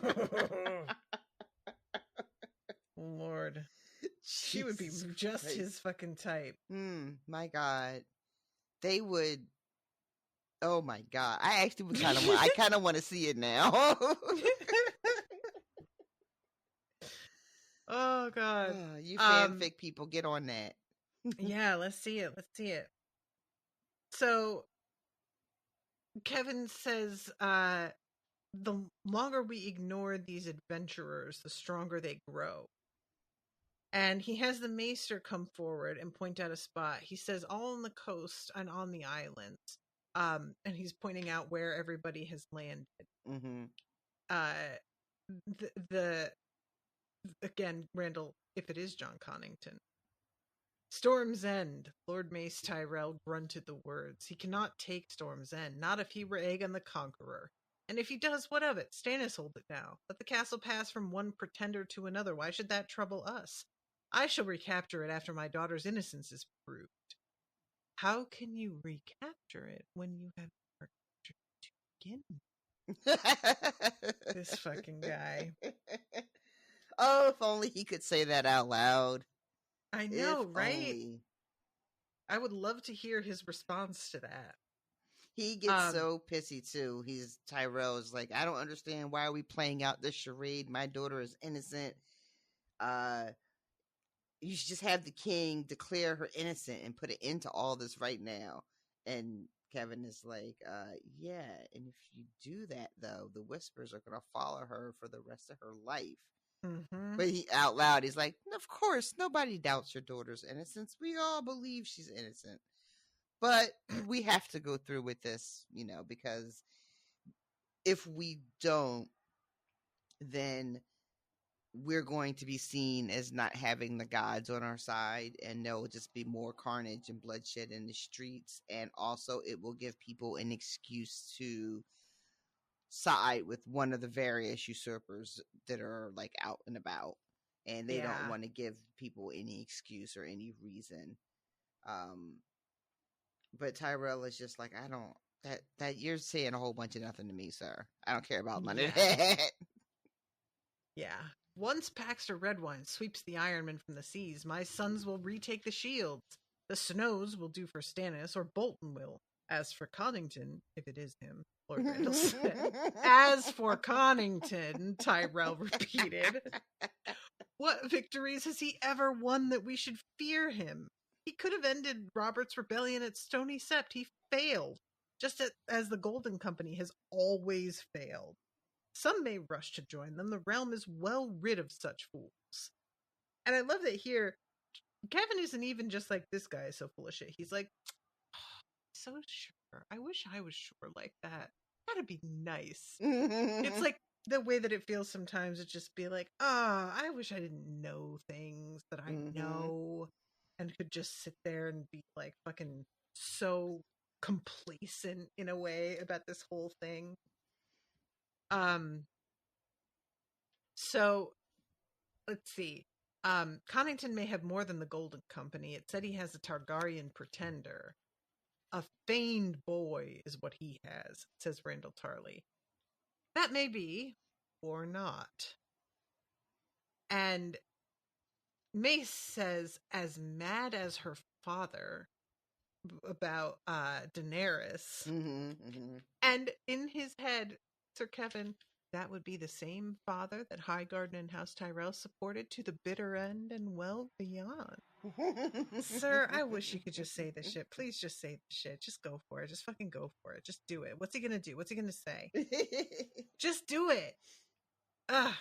Lord. She would be just his fucking type. My God. They would. Oh my God. I actually would I kind of want to see it now. Oh God. You fanfic people, get on that. Yeah, let's see it. So Kevin says, the longer we ignore these adventurers, the stronger they grow. And he has the maester come forward and point out a spot. He says all on the coast and on the islands. And he's pointing out where everybody has landed. Mm-hmm. Again, Randall, if it is John Connington. Storm's End. Lord Mace Tyrell grunted the words. He cannot take Storm's End, not if he were Aegon the Conqueror. And if he does, what of it? Stannis hold it now. Let the castle pass from one pretender to another. Why should that trouble us? I shall recapture it after my daughter's innocence is proved. How can you recapture it when you have recaptured it to begin? This fucking guy. Oh, if only he could say that out loud. I know, if right? Only. I would love to hear his response to that. He gets so pissy too. Tyrell is like, I don't understand, why are we playing out this charade? My daughter is innocent. You should just have the king declare her innocent and put an end to all this right now. And Kevin is like, yeah, and if you do that though, the whispers are gonna follow her for the rest of her life. Mm-hmm. But he out loud, he's like, of course, nobody doubts your daughter's innocence. We all believe she's innocent. But we have to go through with this, because if we don't, then we're going to be seen as not having the gods on our side, and there will just be more carnage and bloodshed in the streets. And also it will give people an excuse to side with one of the various usurpers that are like out and about, and they don't want to give people any excuse or any reason. But Tyrell is just like, I don't, that you're saying a whole bunch of nothing to me, sir. I don't care about none of that. Yeah. Once Paxter Redwine sweeps the Ironmen from the seas, my sons will retake the shields. The Snows will do for Stannis, or Bolton will. As for Connington, if it is him, Lord Randall said. As for Connington, Tyrell repeated. What victories has he ever won that we should fear him? He could have ended Robert's rebellion at Stony Sept. He failed, just as the Golden Company has always failed. Some may rush to join them. The realm is well rid of such fools. And I love that here, Kevin isn't even just like, this guy is so full of shit. He's like, so sure. I wish I was sure like that. That'd be nice. It's like the way that it feels sometimes. It just be like, I wish I didn't know things that I know and could just sit there and be like fucking so complacent in a way about this whole thing. So let's see. Connington may have more than the Golden Company. It said he has a Targaryen pretender. A feigned boy is what he has, says Randall Tarley. That may be, or not. And Mace says, as mad as her father about Daenerys. And in his head, Sir Kevin, that would be the same father that Highgarden and House Tyrell supported to the bitter end and well beyond. Sir, I wish you could just say the shit. Please just say the shit. Just go for it. Just fucking go for it. Just do it. What's he gonna do? What's he gonna say? Just do it. Ugh.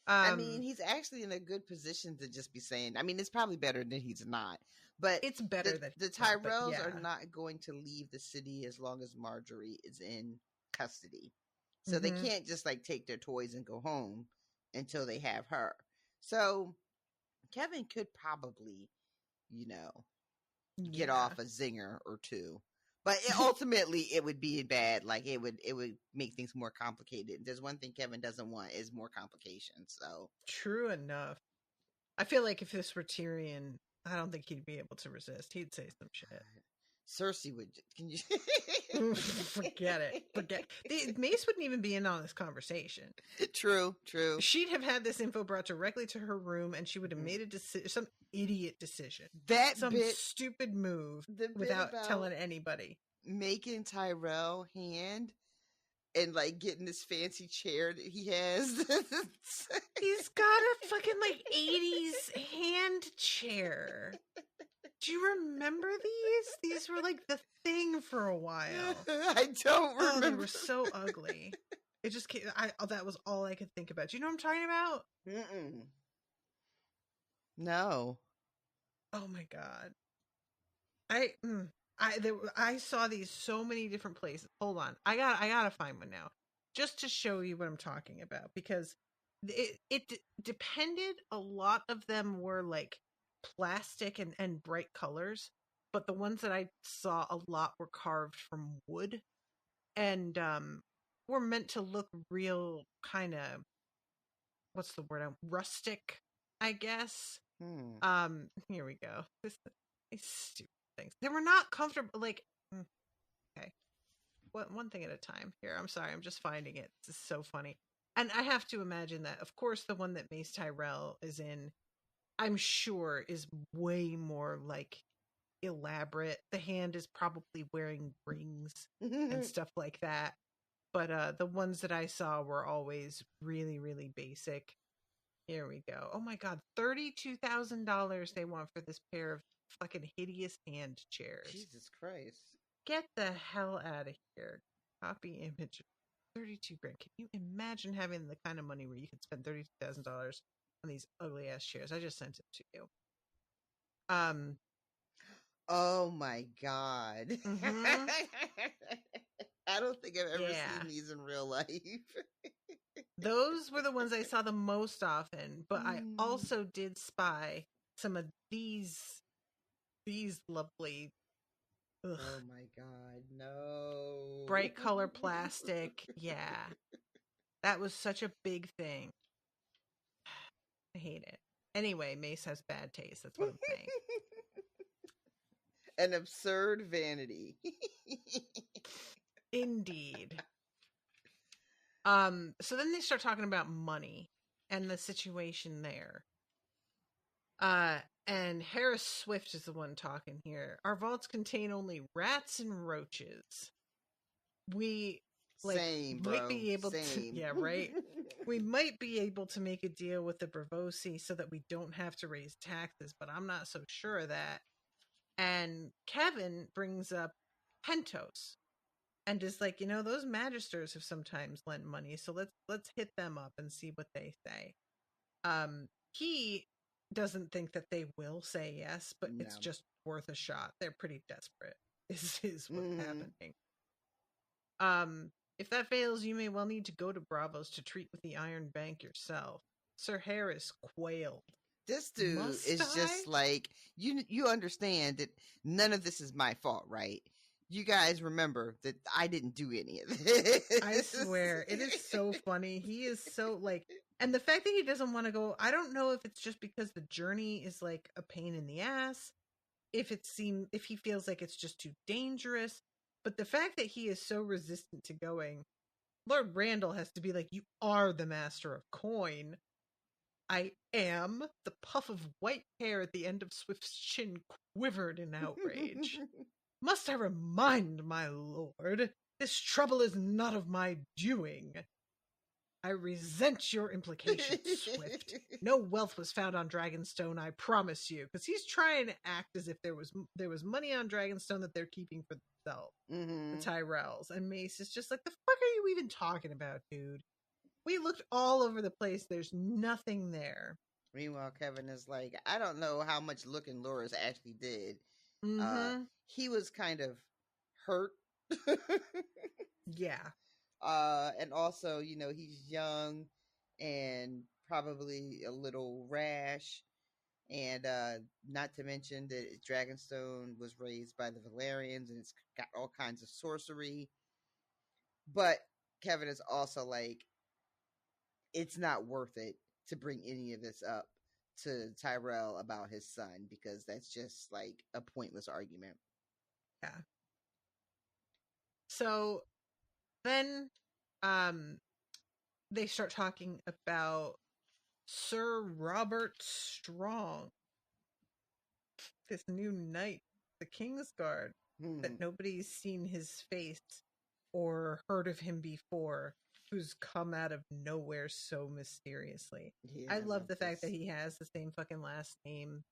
I mean, he's actually in a good position to just be saying, I mean, it's probably better that he's not. But it's better that the Tyrells are not going to leave the city as long as Marjorie is in custody. So they can't just like take their toys and go home until they have her. So Kevin could probably, get off a zinger or two. But ultimately it would be bad. Like it would make things more complicated. There's one thing Kevin doesn't want is more complications. So true enough. I feel like if this were Tyrion, I don't think he'd be able to resist. He'd say some shit. Cersei would. Can you forget it? Mace wouldn't even be in on this conversation. True. She'd have had this info brought directly to her room, and she would have made some idiot decision. Some stupid move without telling anybody. Making Tyrell hand and like getting this fancy chair that he has. He's got a fucking like 80s hand chair. Do you remember these? These were like the thing for a while. I don't remember. They were so ugly. It just came, that was all I could think about. Do you know what I'm talking about? No. Oh my god. I saw these so many different places. Hold on. I gotta find one now. Just to show you what I'm talking about. Because it depended. A lot of them were like plastic and bright colors, but the ones that I saw a lot were carved from wood and were meant to look real kind of, what's the word, rustic, I guess. Here we go. These stupid things, they were not comfortable. Like, okay, one thing at a time here. I'm sorry, I'm just finding it. This is so funny. And I have to imagine that, of course, the one that Mace Tyrell is in, I'm sure, is way more like elaborate. The hand is probably wearing rings and stuff like that. But the ones that I saw were always really, really basic. Here we go. Oh my god, $32,000 they want for this pair of fucking hideous hand chairs. Jesus Christ. Get the hell out of here. Copy image. 32 grand. Can you imagine having the kind of money where you could spend $32,000 on these ugly ass chairs? I just sent it to you. Oh my god. I don't think I've ever seen these in real life. Those were the ones I saw the most often, but I also did spy some of these lovely, oh my god, no. bright color plastic. Yeah. That was such a big thing. I hate it. Anyway, Mace has bad taste. That's what I'm saying. An absurd vanity. Indeed. So then they start talking about money and the situation there. And Harris Swift is the one talking here. Our vaults contain only rats and roaches. We might be able to, yeah, right. We might be able to make a deal with the Bravosi so that we don't have to raise taxes, but I'm not so sure of that. And Kevin brings up Pentos and is like, those magisters have sometimes lent money, so let's hit them up and see what they say. He doesn't think that they will say yes, but No. it's just worth a shot. They're pretty desperate. Is what's happening. If that fails, you may well need to go to Bravos to treat with the Iron Bank yourself. Sir Harris quailed. This dude Must is just I? like, you understand that none of this is my fault, right? You guys remember that I didn't do any of this. I swear, it is so funny. He is so like, and the fact that he doesn't want to go, I don't know if it's just because the journey is like a pain in the ass, if he feels like it's just too dangerous, but the fact that he is so resistant to going, Lord Randall has to be like, you are the master of coin. I am. The puff of white hair at the end of Swift's chin quivered in outrage. Must I remind my lord, this trouble is not of my doing. I resent your implications, Swift. No wealth was found on Dragonstone, I promise you. Because he's trying to act as if there was money on Dragonstone that they're keeping for themselves. The Tyrells. And Mace is just like, the fuck are you even talking about, dude? We looked all over the place. There's nothing there. Meanwhile, Kevin is like, I don't know how much looking Loris actually did. He was kind of hurt. Yeah. And also, he's young and probably a little rash. And not to mention that Dragonstone was raised by the Valerians and it's got all kinds of sorcery. But Kevin is also like, it's not worth it to bring any of this up to Tyrell about his son because that's just like a pointless argument. Yeah. So then they start talking about Sir Robert Strong, this new knight, the Kingsguard, that nobody's seen his face or heard of him before, who's come out of nowhere so mysteriously. Yeah, I love the fact that he has the same fucking last name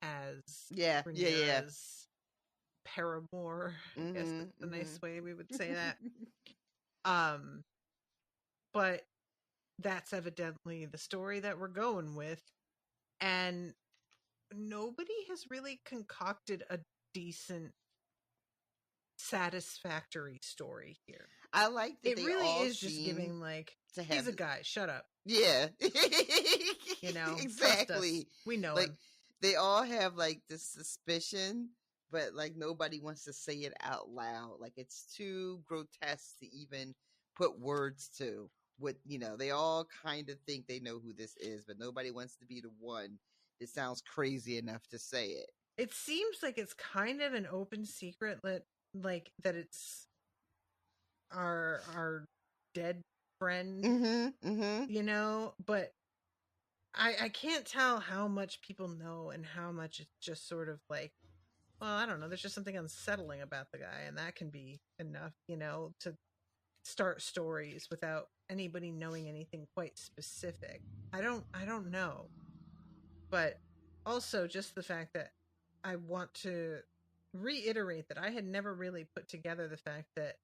as Rhaenyra's paramour. I guess that's the nice way we would say that. But that's evidently the story that we're going with, and nobody has really concocted a decent, satisfactory story here. I like that it really is just giving like, he's a guy, shut up. Yeah. Exactly. We know like him. They all have like this suspicion, but like nobody wants to say it out loud. Like it's too grotesque to even put words to. What they all kind of think they know who this is, but nobody wants to be the one that sounds crazy enough to say it. It seems like it's kind of an open secret that it's our dead friend, but I can't tell how much people know and how much it's just sort of like, well, I don't know, there's just something unsettling about the guy, and that can be enough, to start stories without anybody knowing anything quite specific. I don't know. But also just the fact that I want to reiterate that I had never really put together the fact that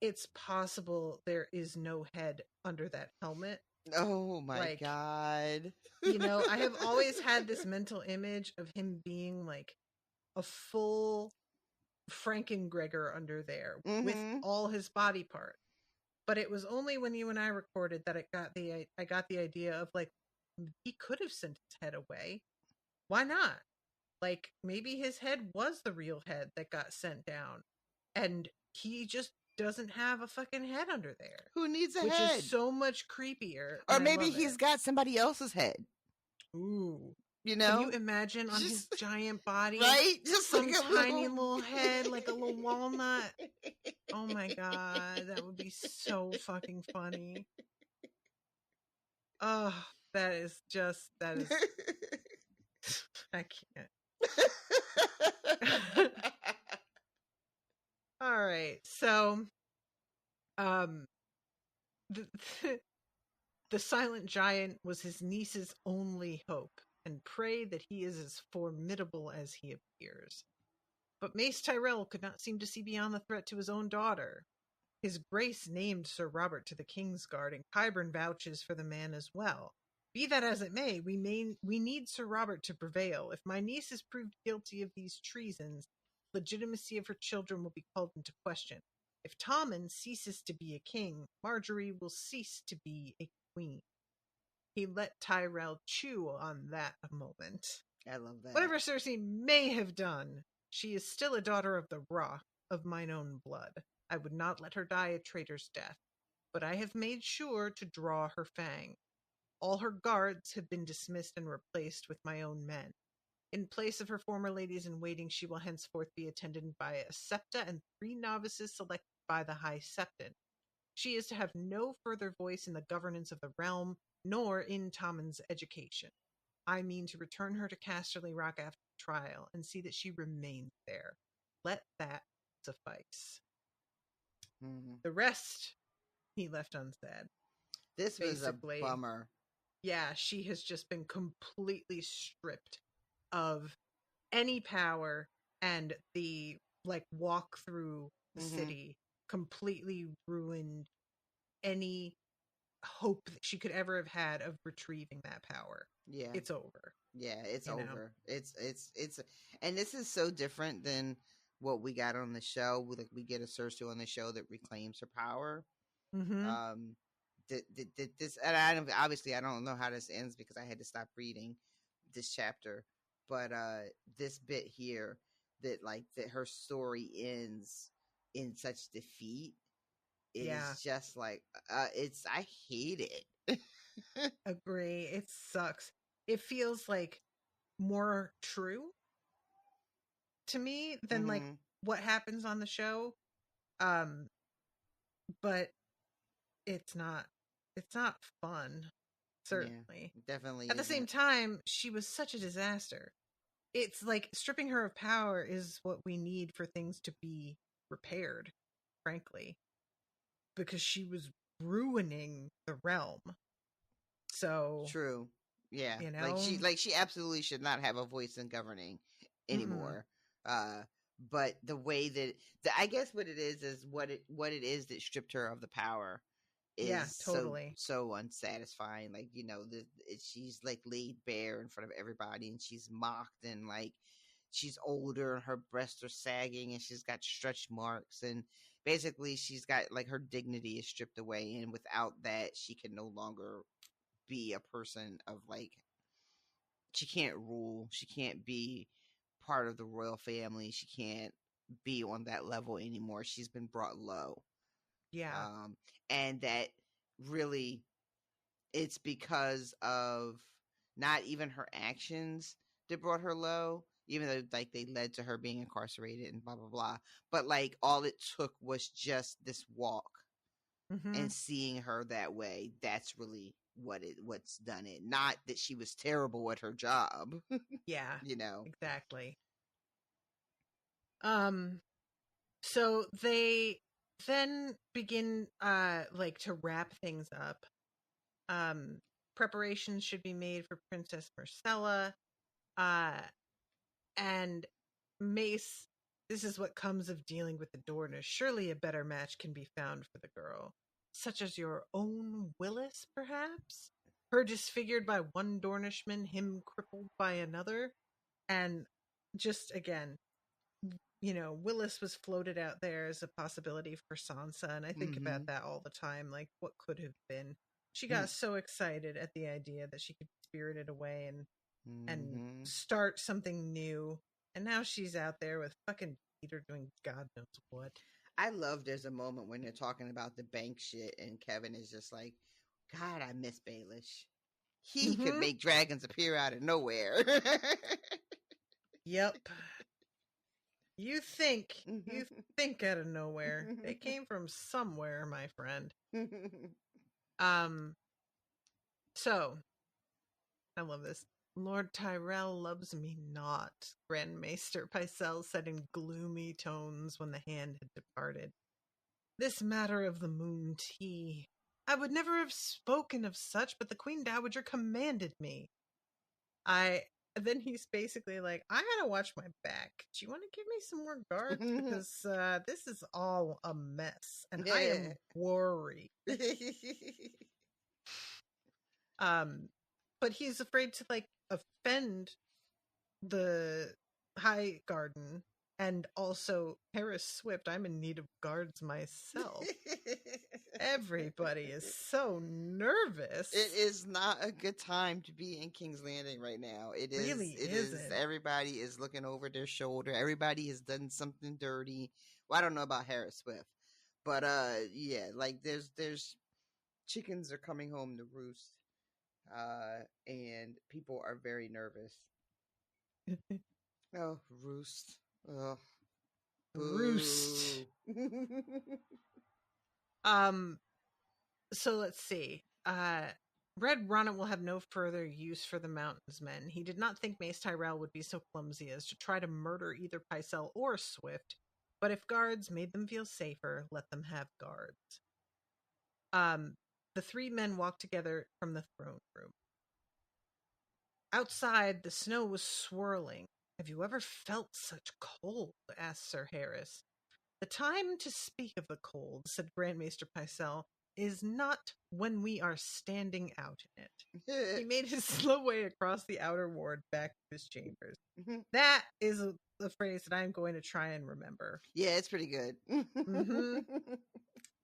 it's possible there is no head under that helmet. Oh my God. I have always had this mental image of him being like a full Frankengregor under there with all his body parts. But it was only when you and I recorded that I got the idea of like, he could have sent his head away. Why not? Like, maybe his head was the real head that got sent down, and he just doesn't have a fucking head under there. Who needs a head? Which is so much creepier. Or maybe he's got somebody else's head. Ooh. Can you imagine on his giant body? Right? Just some like tiny little head, like a little walnut. Oh my God, that would be so fucking funny. Oh, that is I can't. All right. So the silent giant was his niece's only hope, and prayed that he is as formidable as he appears. But Mace Tyrell could not seem to see beyond the threat to his own daughter. His Grace named Sir Robert to the Kingsguard, and Qyburn vouches for the man as well. Be that as it may, we need Sir Robert to prevail. If my niece is proved guilty of these treasons, legitimacy of her children will be called into question. If Tommen ceases to be a king, Marjorie will cease to be a queen. He let Tyrell chew on that a moment. I love that. Whatever Cersei may have done, she is still a daughter of the Rock, of mine own blood. I would not let her die a traitor's death, but I have made sure to draw her fang. All her guards have been dismissed and replaced with my own men. In place of her former ladies-in-waiting, she will henceforth be attended by a septa and 3 novices selected by the High Septon. She is to have no further voice in the governance of the realm, nor in Tommen's education. I mean to return her to Casterly Rock after trial, and see that she remains there. Let that suffice. The rest he left unsaid. This was a bummer. Yeah, she has just been completely stripped of any power, and the walk through the city completely ruined any hope that she could ever have had of retrieving that power. Yeah, it's over. Yeah, it's over. It's and this is so different than what we got on the show. Like, we get a Cersei on the show that reclaims her power. This, and I don't know how this ends because I had to stop reading this chapter, but this bit here that her story ends in such defeat is just like I hate it. Agree. It sucks. It feels like more true to me than like what happens on the show. But it's not fun. Certainly. Yeah, definitely. At the same time, she was such a disaster. It's like stripping her of power is what we need for things to be repaired, frankly, because she was ruining the realm. So true. Yeah. You know? She absolutely should not have a voice in governing anymore. But the way that I guess what it is what it is that stripped her of the power is totally so unsatisfying. Like, she's like laid bare in front of everybody, and she's mocked, and like she's older and her breasts are sagging, and she's got stretch marks, and basically she's got like her dignity is stripped away, and without that she can no longer be a person of like, she can't rule, she can't be part of the royal family, she can't be on that level anymore. She's been brought low. And that really, it's because of not even her actions that brought her low, even though like they led to her being incarcerated and blah blah blah, but like all it took was just this walk and seeing her that way. That's really what's done it. Not that she was terrible at her job. Exactly. So they then begin to wrap things up. Preparations should be made for Princess Marcella, and Mace. This is what comes of dealing with the Dornish. Surely a better match can be found for the girl, such as your own Willis, perhaps? Her disfigured by one Dornishman, him crippled by another, and just again, Willis was floated out there as a possibility for Sansa, and I think about that all the time, like what could have been. She got so excited at the idea that she could be spirited away and start something new, and now she's out there with fucking Peter doing God knows what. I love there's a moment when they're talking about the bank shit, and Kevin is just like, God, I miss Baelish. He could make dragons appear out of nowhere. Yep. You think out of nowhere. They came from somewhere, my friend. So I love this. Lord Tyrell loves me not, Grand Maester Pycelle said in gloomy tones when the hand had departed. This matter of the moon tea. I would never have spoken of such, but the Queen Dowager commanded me. Then he's basically like, I gotta watch my back. Do you want to give me some more guards? Because this is all a mess, and I am worried. but he's afraid to like offend the High Garden. And also, Harris Swift, I'm in need of guards myself. Everybody is so nervous. It is not a good time to be in King's Landing right now. It really isn't. Everybody is looking over their shoulder. Everybody has done something dirty. Well, I don't know about Harris Swift, but yeah, like there's chickens are coming home to roost, and people are very nervous. Oh, roost. Oh, roost. So let's see. Red Ronnet will have no further use for the Mountains Men. He did not think Mace Tyrell would be so clumsy as to try to murder either Pycelle or Swift, but if guards made them feel safer, let them have guards. The three men walked together from the throne room. Outside, the snow was swirling. Have you ever felt such cold? Asked Sir Harris. The time to speak of the cold, said Grand Maester Pycelle, is not when we are standing out in it. He made his slow way across the outer ward back to his chambers. That is a phrase that I'm going to try and remember. Yeah, it's pretty good.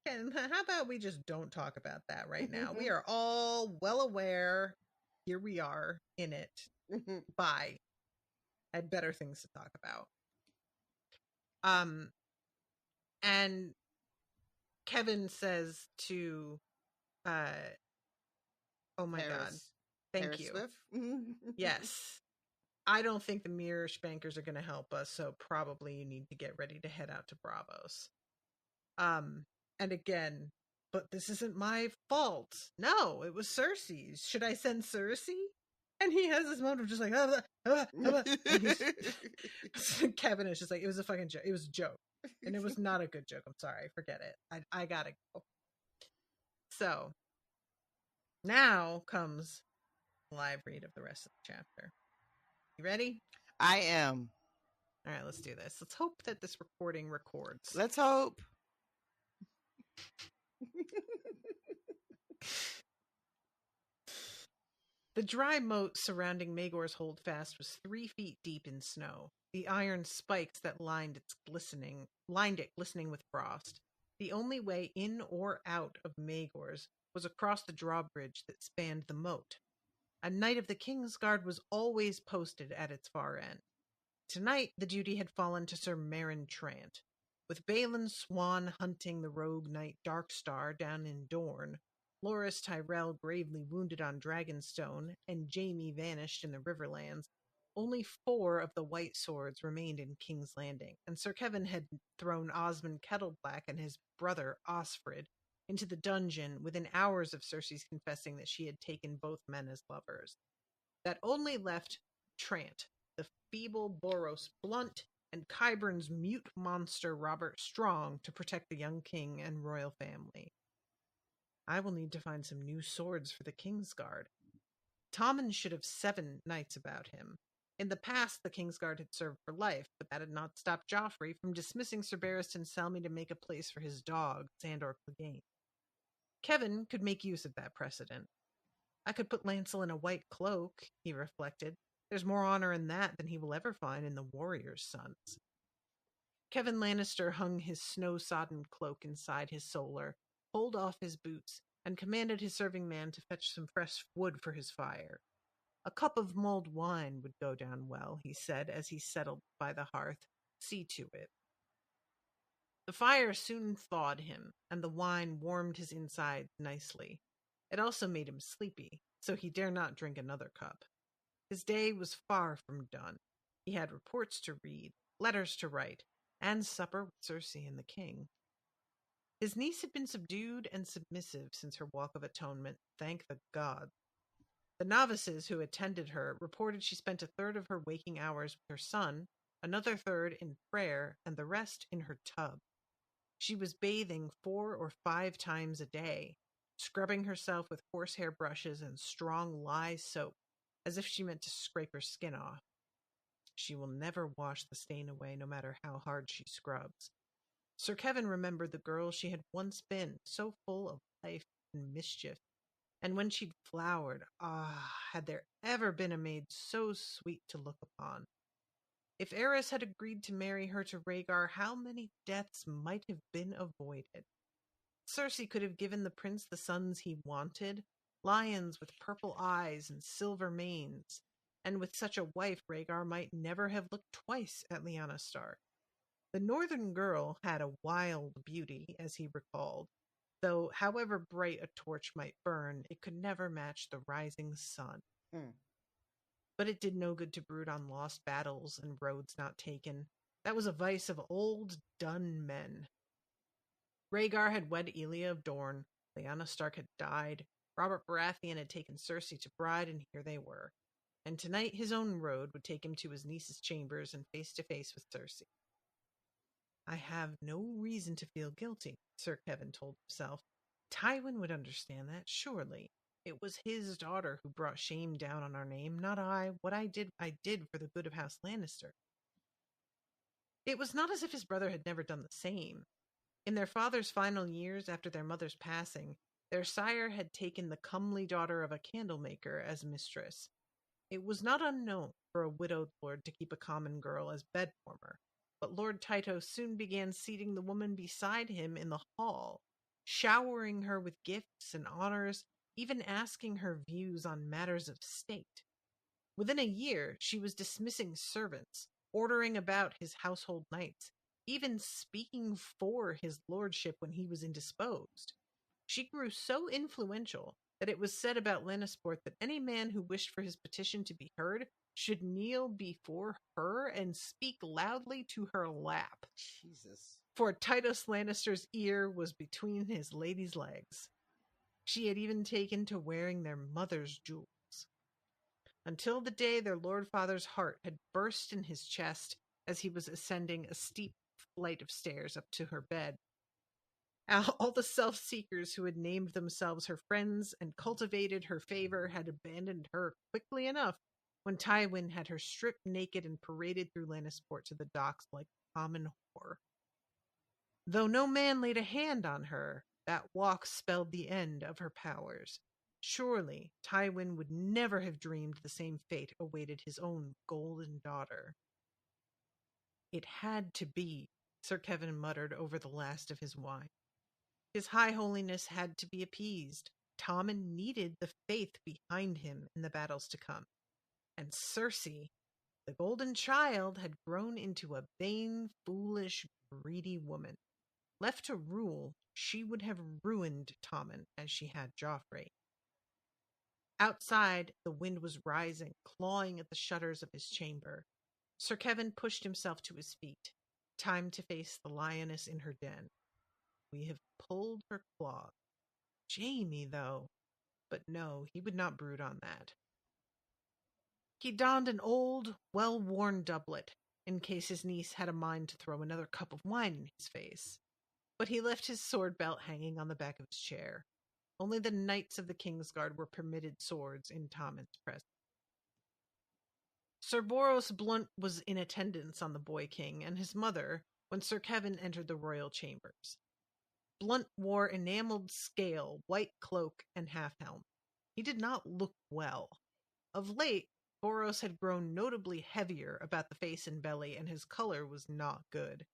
And how about we just don't talk about that right now? We are all well aware. Here we are in it. Bye. I had better things to talk about. And Kevin says to, oh my God, thank Harris you. Swift? Yes. I don't think the mirror spankers are going to help us, so probably you need to get ready to head out to Bravos. And again, but this isn't my fault. No, it was Cersei's. Should I send Cersei? And he has this moment of just like, Kevin is just like, it was a fucking joke. It was a joke. And it was not a good joke. I'm sorry. Forget it. I gotta go. So, now comes the live read of the rest of the chapter. You ready? I am. All right, let's do this. Let's hope that this recording records. Let's hope. The dry moat surrounding Maegor's holdfast was 3 feet deep in snow. The iron spikes that lined it glistening with frost. The only way in or out of Maegor's was across the drawbridge that spanned the moat. A knight of the King's Guard was always posted at its far end. Tonight, the duty had fallen to Sir Meryn Trant. With Balin Swan hunting the rogue knight Darkstar down in Dorne, Loras Tyrell gravely wounded on Dragonstone, and Jaime vanished in the Riverlands, only 4 of the white swords remained in King's Landing, and Sir Kevin had thrown Osmond Kettleblack and his brother Osfrid into the dungeon within hours of Cersei's confessing that she had taken both men as lovers. That only left Trant, the feeble Boros Blunt, and Qyburn's mute monster Robert Strong to protect the young king and royal family. I will need to find some new swords for the King's Guard. Tommen should have 7 knights about him. In the past, the King's Guard had served for life, but that had not stopped Joffrey from dismissing Sir Barristan Selmy to make a place for his dog, Sandor Clegane. Kevin could make use of that precedent. I could put Lancel in a white cloak, he reflected. There's more honor in that than he will ever find in the warrior's sons. Kevin Lannister hung his snow-sodden cloak inside his solar, pulled off his boots, and commanded his serving man to fetch some fresh wood for his fire. A cup of mulled wine would go down well, he said as he settled by the hearth. See to it. The fire soon thawed him, and the wine warmed his insides nicely. It also made him sleepy, so he dare not drink another cup. His day was far from done. He had reports to read, letters to write, and supper with Cersei and the king. His niece had been subdued and submissive since her walk of atonement, thank the gods. The novices who attended her reported she spent 1/3 of her waking hours with her son, another 1/3 in prayer, and the rest in her tub. She was bathing 4 or 5 times a day, scrubbing herself with horsehair brushes and strong lye soap, as if she meant to scrape her skin off. She will never wash the stain away, no matter how hard she scrubs. Sir Kevin remembered the girl she had once been, so full of life and mischief, and when she'd flowered, had there ever been a maid so sweet to look upon? If Eris had agreed to marry her to Rhaegar, how many deaths might have been avoided? Cersei could have given the prince the sons he wanted, lions with purple eyes and silver manes, and with such a wife Rhaegar might never have looked twice at Lyanna Stark. The northern girl had a wild beauty, as he recalled, though however bright a torch might burn, it could never match the rising sun. But it did no good to brood on lost battles and roads not taken. That was a vice of old, done men. Rhaegar had wed Elia of Dorne, Lyanna Stark had died, Robert Baratheon had taken Cersei to bride, and here they were. And tonight his own road would take him to his niece's chambers and face to face with Cersei. I have no reason to feel guilty, Sir Kevin told himself. Tywin would understand that, surely. It was his daughter who brought shame down on our name, not I. What I did for the good of House Lannister. It was not as if his brother had never done the same. In their father's final years after their mother's passing, their sire had taken the comely daughter of a candlemaker as mistress. It was not unknown for a widowed lord to keep a common girl as bedwarmer, but Lord Tyto soon began seating the woman beside him in the hall, showering her with gifts and honors, even asking her views on matters of state. Within a year, she was dismissing servants, ordering about his household knights, even speaking for his lordship when he was indisposed. She grew so influential that it was said about Lannisport that any man who wished for his petition to be heard should kneel before her and speak loudly to her lap. Jesus. For Titus Lannister's ear was between his lady's legs. She had even taken to wearing their mother's jewels. Until the day their Lord Father's heart had burst in his chest as he was ascending a steep flight of stairs up to her bed. All the self-seekers who had named themselves her friends and cultivated her favor had abandoned her quickly enough when Tywin had her stripped naked and paraded through Lannisport to the docks like a common whore. Though no man laid a hand on her, that walk spelled the end of her powers. Surely Tywin would never have dreamed the same fate awaited his own golden daughter. It had to be, Sir Kevin muttered over the last of his wine. His high holiness had to be appeased. Tommen needed the faith behind him in the battles to come. And Cersei, the golden child, had grown into a vain, foolish, greedy woman. Left to rule, she would have ruined Tommen as she had Joffrey. Outside, the wind was rising, clawing at the shutters of his chamber. Sir Kevin pushed himself to his feet. Time to face the lioness in her den. We have pulled her claws. Jaime, though. But no, he would not brood on that. He donned an old, well-worn doublet, in case his niece had a mind to throw another cup of wine in his face. But he left his sword belt hanging on the back of his chair. Only the knights of the Kingsguard were permitted swords in Tommen's presence. Sir Boros Blunt was in attendance on the boy king and his mother when Sir Kevin entered the royal chambers. Blunt wore enameled scale, white cloak, and half-helm. He did not look well. Of late, Boros had grown notably heavier about the face and belly, and his color was not good.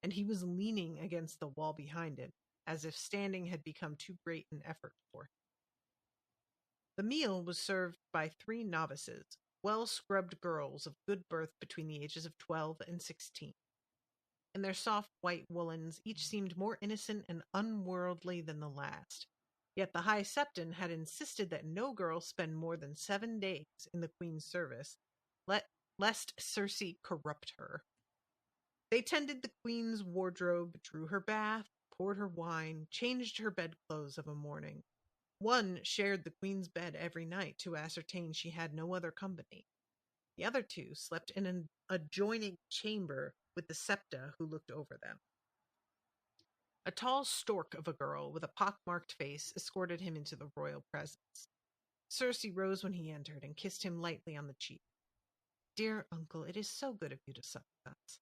And he was leaning against the wall behind him, as if standing had become too great an effort for him. The meal was served by 3 novices, well-scrubbed girls of good birth between the ages of 12 and 16. In their soft white woolens, each seemed more innocent and unworldly than the last. Yet the High Septon had insisted that no girl spend more than 7 days in the Queen's service, lest Cersei corrupt her. They tended the Queen's wardrobe, drew her bath, poured her wine, changed her bedclothes of a morning. One shared the Queen's bed every night to ascertain she had no other company. The other 2 slept in an adjoining chamber with the Septa who looked over them. A tall stork of a girl with a pock-marked face escorted him into the royal presence. Cersei rose when he entered and kissed him lightly on the cheek. "Dear uncle, it is so good of you to sup with us."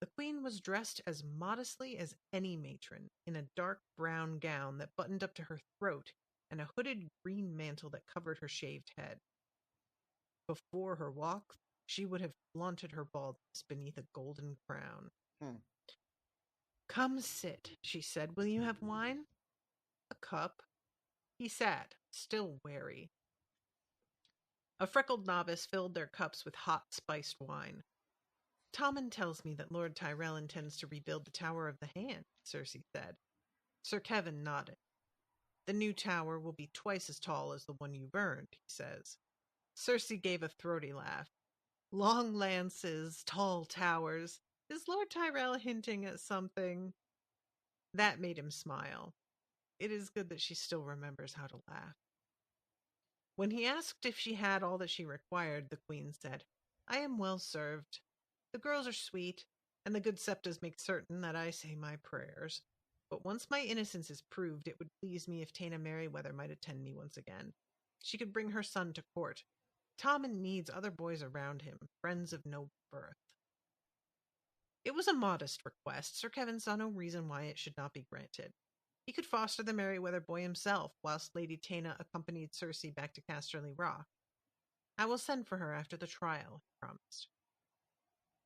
The Queen was dressed as modestly as any matron, in a dark brown gown that buttoned up to her throat, and a hooded green mantle that covered her shaved head. Before her walk, she would have flaunted her baldness beneath a golden crown. "Come sit," she said. "Will you have wine?" "A cup." He sat, still wary. A freckled novice filled their cups with hot, spiced wine. "Tommen tells me that Lord Tyrell intends to rebuild the Tower of the Hand," Cersei said. Sir Kevin nodded. "The new tower will be twice as tall as the one you burned," he says. Cersei gave a throaty laugh. "Long lances, tall towers. Is Lord Tyrell hinting at something?" That made him smile. It is good that she still remembers how to laugh. When he asked if she had all that she required, the queen said, "I am well served. The girls are sweet, and the good septas make certain that I say my prayers. But once my innocence is proved, it would please me if Taena Merryweather might attend me once again. She could bring her son to court. Tommen needs other boys around him, friends of noble birth." It was a modest request. Sir Kevin saw no reason why it should not be granted. He could foster the Merryweather boy himself, whilst Lady Taena accompanied Cersei back to Casterly Rock. "I will send for her after the trial," he promised.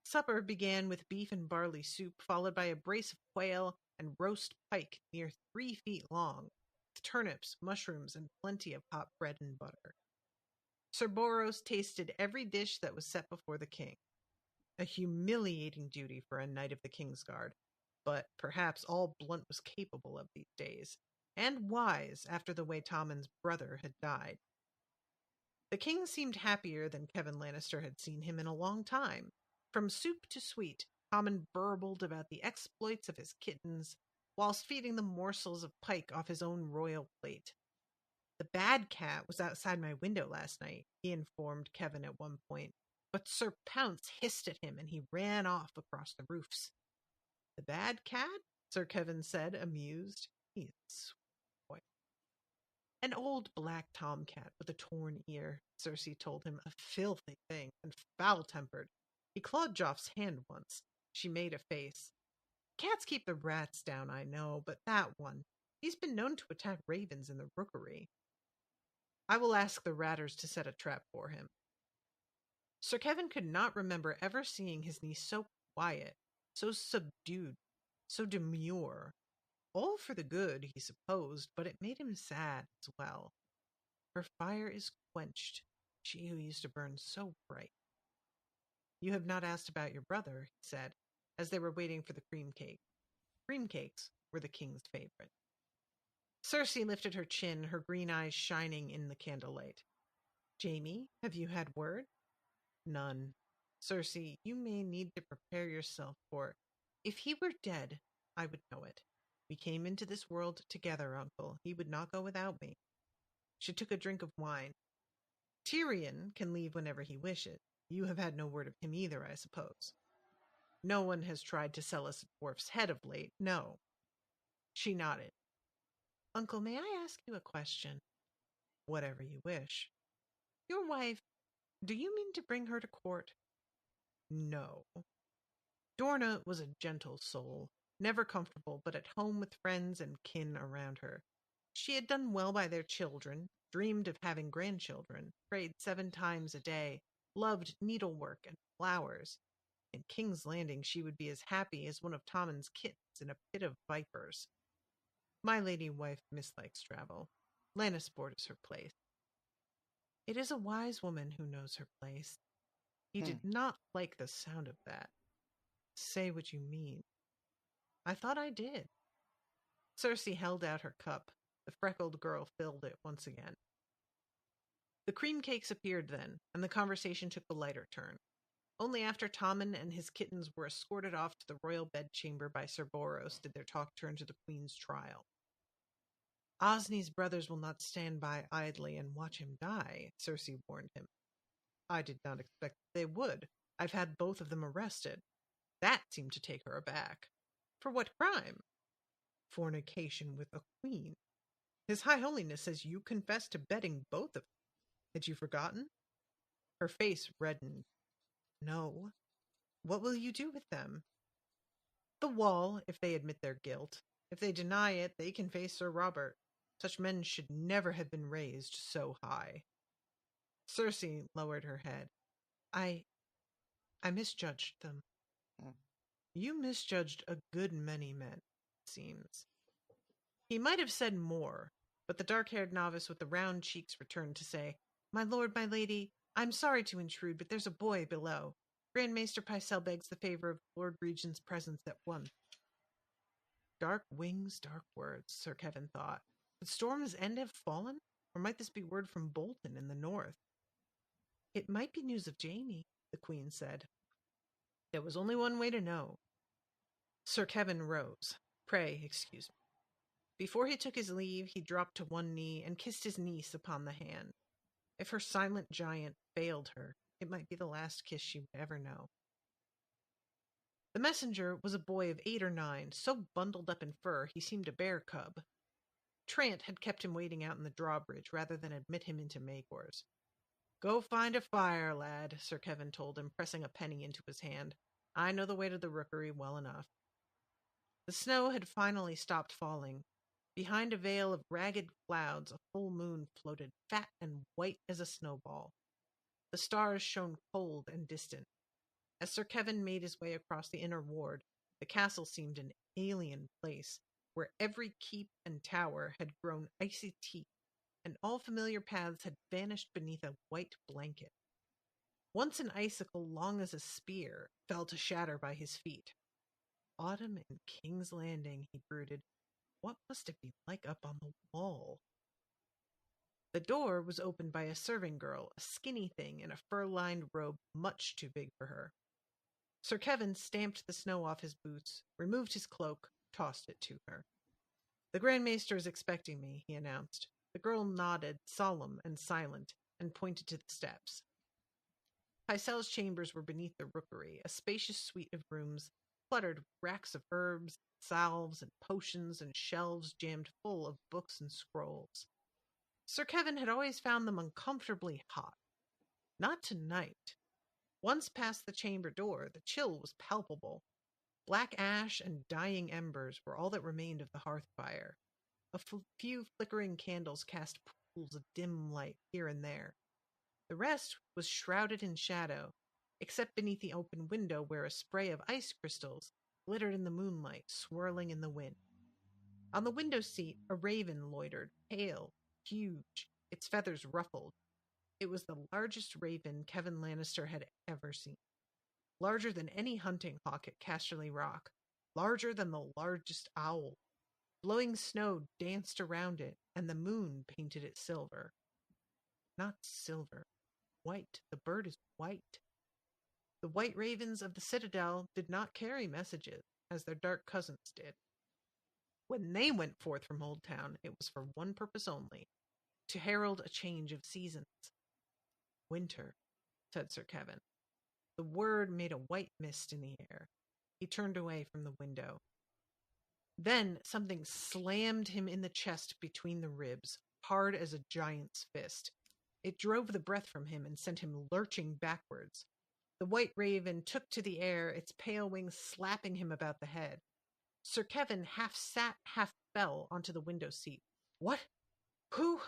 Supper began with beef and barley soup, followed by a brace of quail and roast pike near 3 feet long, with turnips, mushrooms, and plenty of hot bread and butter. Sir Boros tasted every dish that was set before the king. A humiliating duty for a knight of the Kingsguard, but perhaps all Blunt was capable of these days, and wise after the way Tommen's brother had died. The king seemed happier than Kevin Lannister had seen him in a long time. From soup to sweet, Tommen burbled about the exploits of his kittens, whilst feeding them morsels of pike off his own royal plate. "The bad cat was outside my window last night," he informed Kevin at one point, but Sir Pounce hissed at him and he ran off across the roofs. "The bad cat?" Sir Kevin said, amused. "He's a sweet boy." "An old black tomcat with a torn ear," Cersei told him. "A filthy thing, and foul-tempered. He clawed Joff's hand once." She made a face. "Cats keep the rats down, I know, but that one, he's been known to attack ravens in the rookery. I will ask the ratters to set a trap for him." Sir Kevin could not remember ever seeing his niece so quiet, so subdued, so demure. All for the good, he supposed, but it made him sad as well. Her fire is quenched, she who used to burn so bright. "You have not asked about your brother," he said, as they were waiting for the cream cake. Cream cakes were the king's favorite. Cersei lifted her chin, her green eyes shining in the candlelight. "Jaime, have you had word?" "None. Cersei, you may need to prepare yourself for... If he were dead, I would know it. We came into this world together, uncle. He would not go without me." She took a drink of wine. "Tyrion can leave whenever he wishes. You have had no word of him either, I suppose." "No one has tried to sell us a dwarf's head of late, no." She nodded. "Uncle, may I ask you a question?" "Whatever you wish." "Your wife, do you mean to bring her to court?" "No." Dorna was a gentle soul, never comfortable, but at home with friends and kin around her. She had done well by their children, dreamed of having grandchildren, prayed 7 times a day, loved needlework and flowers. In King's Landing she would be as happy as one of Tommen's kittens in a pit of vipers. My lady wife mislikes travel. Lannisport is her place. It is a wise woman who knows her place. He did not like the sound of that. Say what you mean. I thought I did. Cersei held out her cup. The freckled girl filled it once again. The cream cakes appeared then, and the conversation took a lighter turn. Only after Tommen and his kittens were escorted off to the royal bedchamber by Sir Boros did their talk turn to the queen's trial. "Osney's brothers will not stand by idly and watch him die," Cersei warned him. "I did not expect they would. I've had both of them arrested." That seemed to take her aback. "For what crime?" "Fornication with a queen. His High Holiness says you confessed to bedding both of them. Had you forgotten?" Her face reddened. "No. What will you do with them?" "The wall, if they admit their guilt. If they deny it, they can face Sir Robert. Such men should never have been raised so high. Cersei lowered her head. I misjudged them. You misjudged a good many men, it seems. He might have said more, but the dark-haired novice with the round cheeks returned to say, My lord, my lady, I'm sorry to intrude, but there's a boy below. Grand Maester Pycelle begs the favor of the Lord Regent's presence at once. Dark wings, dark words, Sir Kevin thought. Would Storm's End have fallen? Or might this be word from Bolton in the north? It might be news of Jaime, the Queen said. There was only one way to know. Sir Kevin rose. Pray, excuse me. Before he took his leave, he dropped to one knee and kissed his niece upon the hand. If her silent giant failed her, it might be the last kiss she would ever know. The messenger was a boy of 8 or 9, so bundled up in fur he seemed a bear cub. Trant had kept him waiting out in the drawbridge rather than admit him into Maegor's. Go find a fire, lad, Sir Kevin told him, pressing a penny into his hand. I know the way to the rookery well enough. The snow had finally stopped falling. Behind a veil of ragged clouds, a full moon floated, fat and white as a snowball. The stars shone cold and distant. As Sir Kevin made his way across the inner ward, the castle seemed an alien place, where every keep and tower had grown icy teeth, and all familiar paths had vanished beneath a white blanket. Once an icicle long as a spear fell to shatter by his feet. Autumn in King's Landing, he brooded. What must it be like up on the wall? The door was opened by a serving girl, a skinny thing in a fur-lined robe much too big for her. Sir Kevin stamped the snow off his boots, removed his cloak, tossed it to her. The Grand Maester is expecting me, he announced. The girl nodded, solemn and silent, and pointed to the steps. Pycelle's chambers were beneath the rookery, a spacious suite of rooms, cluttered with racks of herbs, salves, and potions, and shelves jammed full of books and scrolls. Sir Kevin had always found them uncomfortably hot. Not tonight. Once past the chamber door, the chill was palpable. Black ash and dying embers were all that remained of the hearth fire. A few flickering candles cast pools of dim light here and there. The rest was shrouded in shadow, except beneath the open window where a spray of ice crystals glittered in the moonlight, swirling in the wind. On the window seat, a raven loitered, pale, huge, its feathers ruffled. It was the largest raven Kevin Lannister had ever seen. Larger than any hunting hawk at Casterly Rock. Larger than the largest owl. Blowing snow danced around it, and the moon painted it silver. Not silver. White. The bird is white. The white ravens of the Citadel did not carry messages, as their dark cousins did. When they went forth from Old Town, it was for one purpose only, to herald a change of seasons. Winter, said Sir Kevin. The word made a white mist in the air. He turned away from the window. Then something slammed him in the chest between the ribs, hard as a giant's fist. It drove the breath from him and sent him lurching backwards. The white raven took to the air, its pale wings slapping him about the head. Sir Kevin half sat, half fell onto the window seat. What? Who?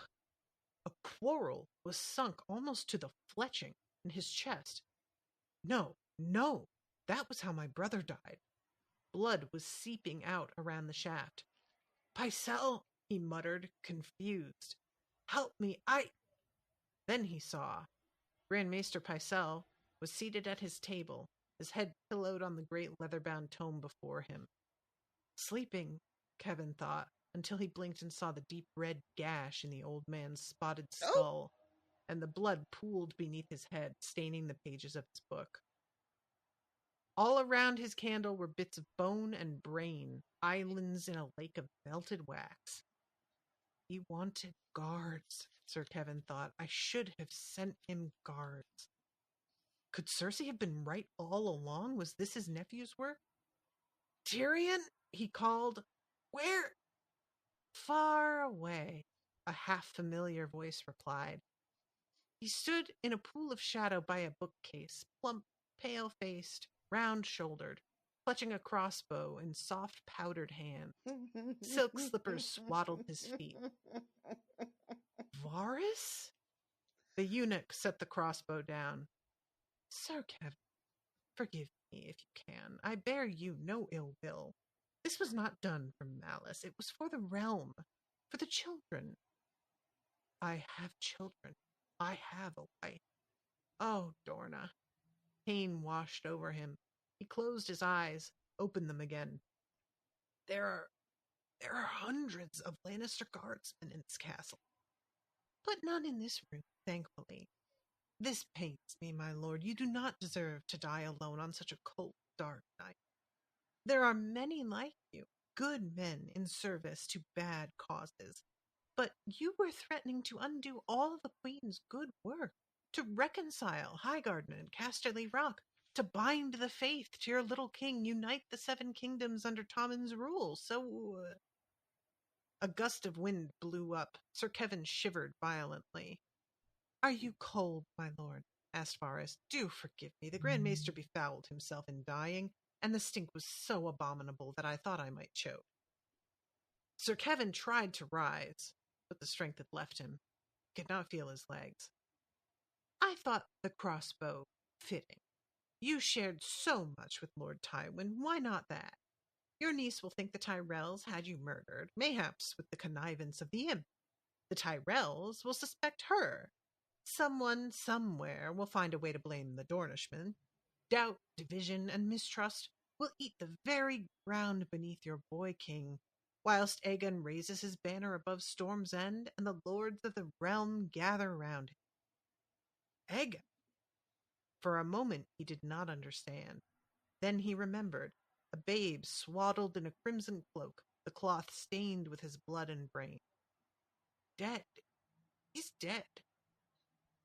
A quarrel was sunk almost to the fletching in his chest. No, that was how my brother died. Blood was seeping out around the shaft. Pycelle, he muttered, confused. Help me, Then he saw. Grand Maester Pycelle was seated at his table, his head pillowed on the great leather-bound tome before him. Sleeping, Kevin thought, until he blinked and saw the deep red gash in the old man's spotted skull, and the blood pooled beneath his head, staining the pages of his book. All around his candle were bits of bone and brain, islands in a lake of melted wax. He wanted guards, Sir Kevin thought. I should have sent him guards. Could Cersei have been right all along? Was this his nephew's work? Tyrion, he called. Where? Far away, a half-familiar voice replied. He stood in a pool of shadow by a bookcase, plump, pale-faced, round-shouldered. clutching a crossbow in soft powdered hand. Silk slippers swaddled his feet. Varys? The eunuch set the crossbow down. Sir Kevin, forgive me if you can. I bear you no ill will. This was not done from malice. It was for the realm, for the children. I have children. I have a wife. Oh, Dorna. Pain washed over him. He closed his eyes, opened them again. There are hundreds of Lannister guardsmen in this castle, but none in this room, thankfully. This pains me, my lord. You do not deserve to die alone on such a cold, dark night. There are many like you, good men in service to bad causes, but you were threatening to undo all the Queen's good work, to reconcile Highgarden and Casterly Rock, to bind the faith to your little king, unite the Seven Kingdoms under Tommen's rule. So... A gust of wind blew up. Sir Kevin shivered violently. Are you cold, my lord? Asked Varys. Do forgive me. The Grand Maester befouled himself in dying, and the stink was so abominable that I thought I might choke. Sir Kevin tried to rise, but the strength had left him. He could not feel his legs. I thought the crossbow fitting. You shared so much with Lord Tywin. Why not that? Your niece will think the Tyrells had you murdered, mayhaps with the connivance of the imp. The Tyrells will suspect her. Someone, somewhere, will find a way to blame the Dornishmen. Doubt, division, and mistrust will eat the very ground beneath your boy king, whilst Aegon raises his banner above Storm's End and the lords of the realm gather round him. Aegon? For a moment he did not understand. Then he remembered. A babe swaddled in a crimson cloak, the cloth stained with his blood and brain. Dead. He's dead.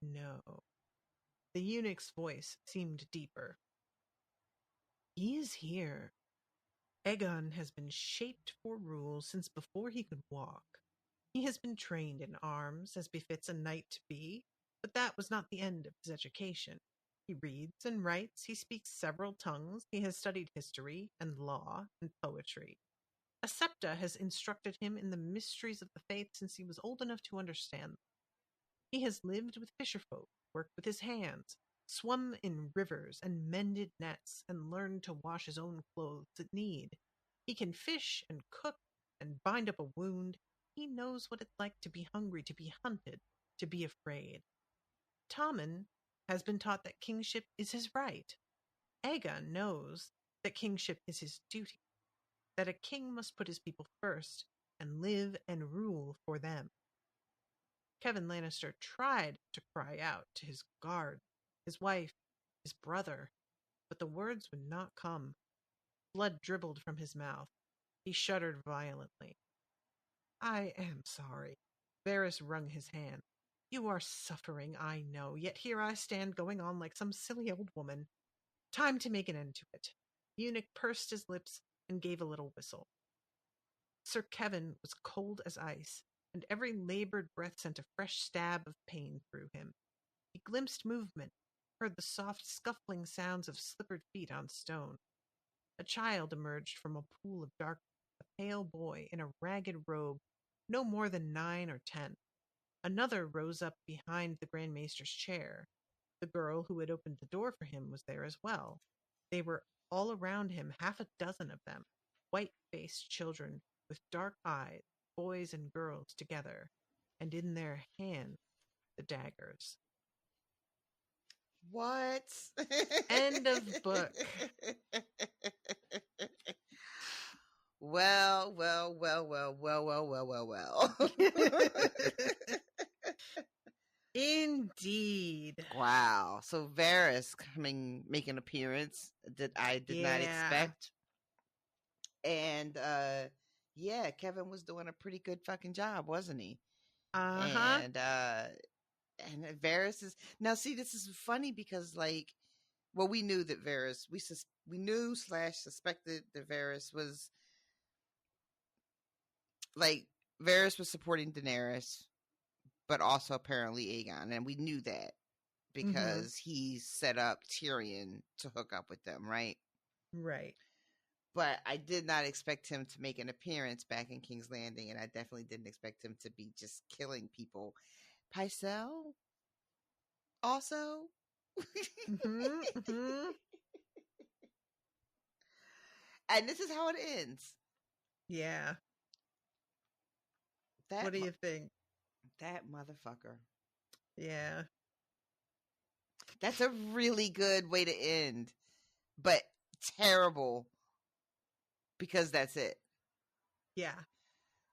No. The eunuch's voice seemed deeper. He is here. Aegon has been shaped for rule since before he could walk. He has been trained in arms, as befits a knight to be, but that was not the end of his education. He reads and writes, he speaks several tongues, he has studied history and law and poetry. A septa has instructed him in the mysteries of the faith since he was old enough to understand them. He has lived with fisherfolk, worked with his hands, swum in rivers and mended nets, and learned to wash his own clothes at need. He can fish and cook and bind up a wound. He knows what it's like to be hungry, to be hunted, to be afraid. Tommen has been taught that kingship is his right. Aegon knows that kingship is his duty, that a king must put his people first and live and rule for them. Kevin Lannister tried to cry out to his guard, his wife, his brother, but the words would not come. Blood dribbled from his mouth. He shuddered violently. I am sorry. Varys wrung his hand. You are suffering, I know, yet here I stand going on like some silly old woman. Time to make an end to it. The eunuch pursed his lips and gave a little whistle. Sir Kevin was cold as ice, and every labored breath sent a fresh stab of pain through him. He glimpsed movement, heard the soft scuffling sounds of slippered feet on stone. A child emerged from a pool of darkness, a pale boy in a ragged robe, no more than 9 or 10. Another rose up behind the Grand Maester's chair. The girl who had opened the door for him was there as well. They were all around him, 6 of them, white-faced children with dark eyes, boys and girls together, and in their hands the daggers. What? End of book. Well. Indeed. Wow. So Varys making an appearance that I did not expect. And yeah, Kevin was doing a pretty good fucking job, wasn't he? Uh-huh. And Varys is now. See, this is funny because, like, well, we knew that Varys. We knew / suspected that Varys was supporting Daenerys, but also apparently Aegon, and we knew that because he set up Tyrion to hook up with them, right? Right. but I did not expect him to make an appearance back in King's Landing, and I definitely didn't expect him to be just killing people. Pycelle also. And this is how it ends. Yeah. What do you think? That motherfucker. Yeah. That's a really good way to end, but terrible because that's it. Yeah.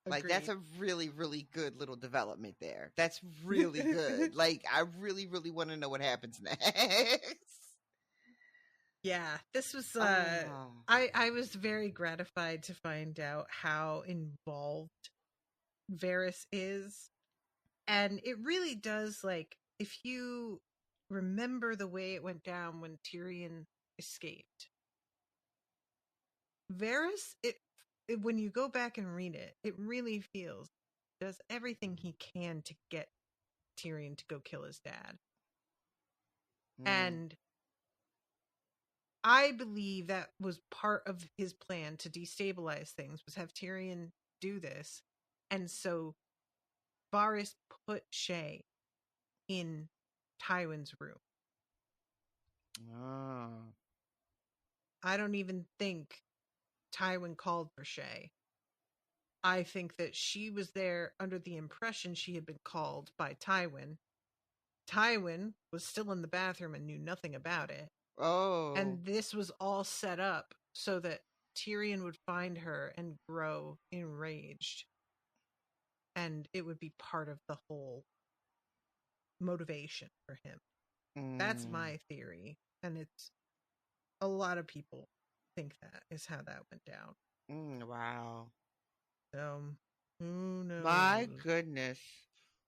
Like, that's a really, really good little development there. That's really good. Like, I really, really want to know what happens next. Yeah, this was I was very gratified to find out how involved Varys is. And it really does, like, if you remember the way it went down when Tyrion escaped. Varys, when you go back and read it, it really feels does everything he can to get Tyrion to go kill his dad. And I believe that was part of his plan to destabilize things, was have Tyrion do this. And so Varys put Shay in Tywin's room. I don't even think Tywin called for Shay. I think that she was there under the impression she had been called by Tywin. Tywin was still in the bathroom and knew nothing about it. And this was all set up so that Tyrion would find her and grow enraged. And it would be part of the whole motivation for him. That's my theory. And it's a lot of people think that is how that went down. Wow. So, who knows? My goodness.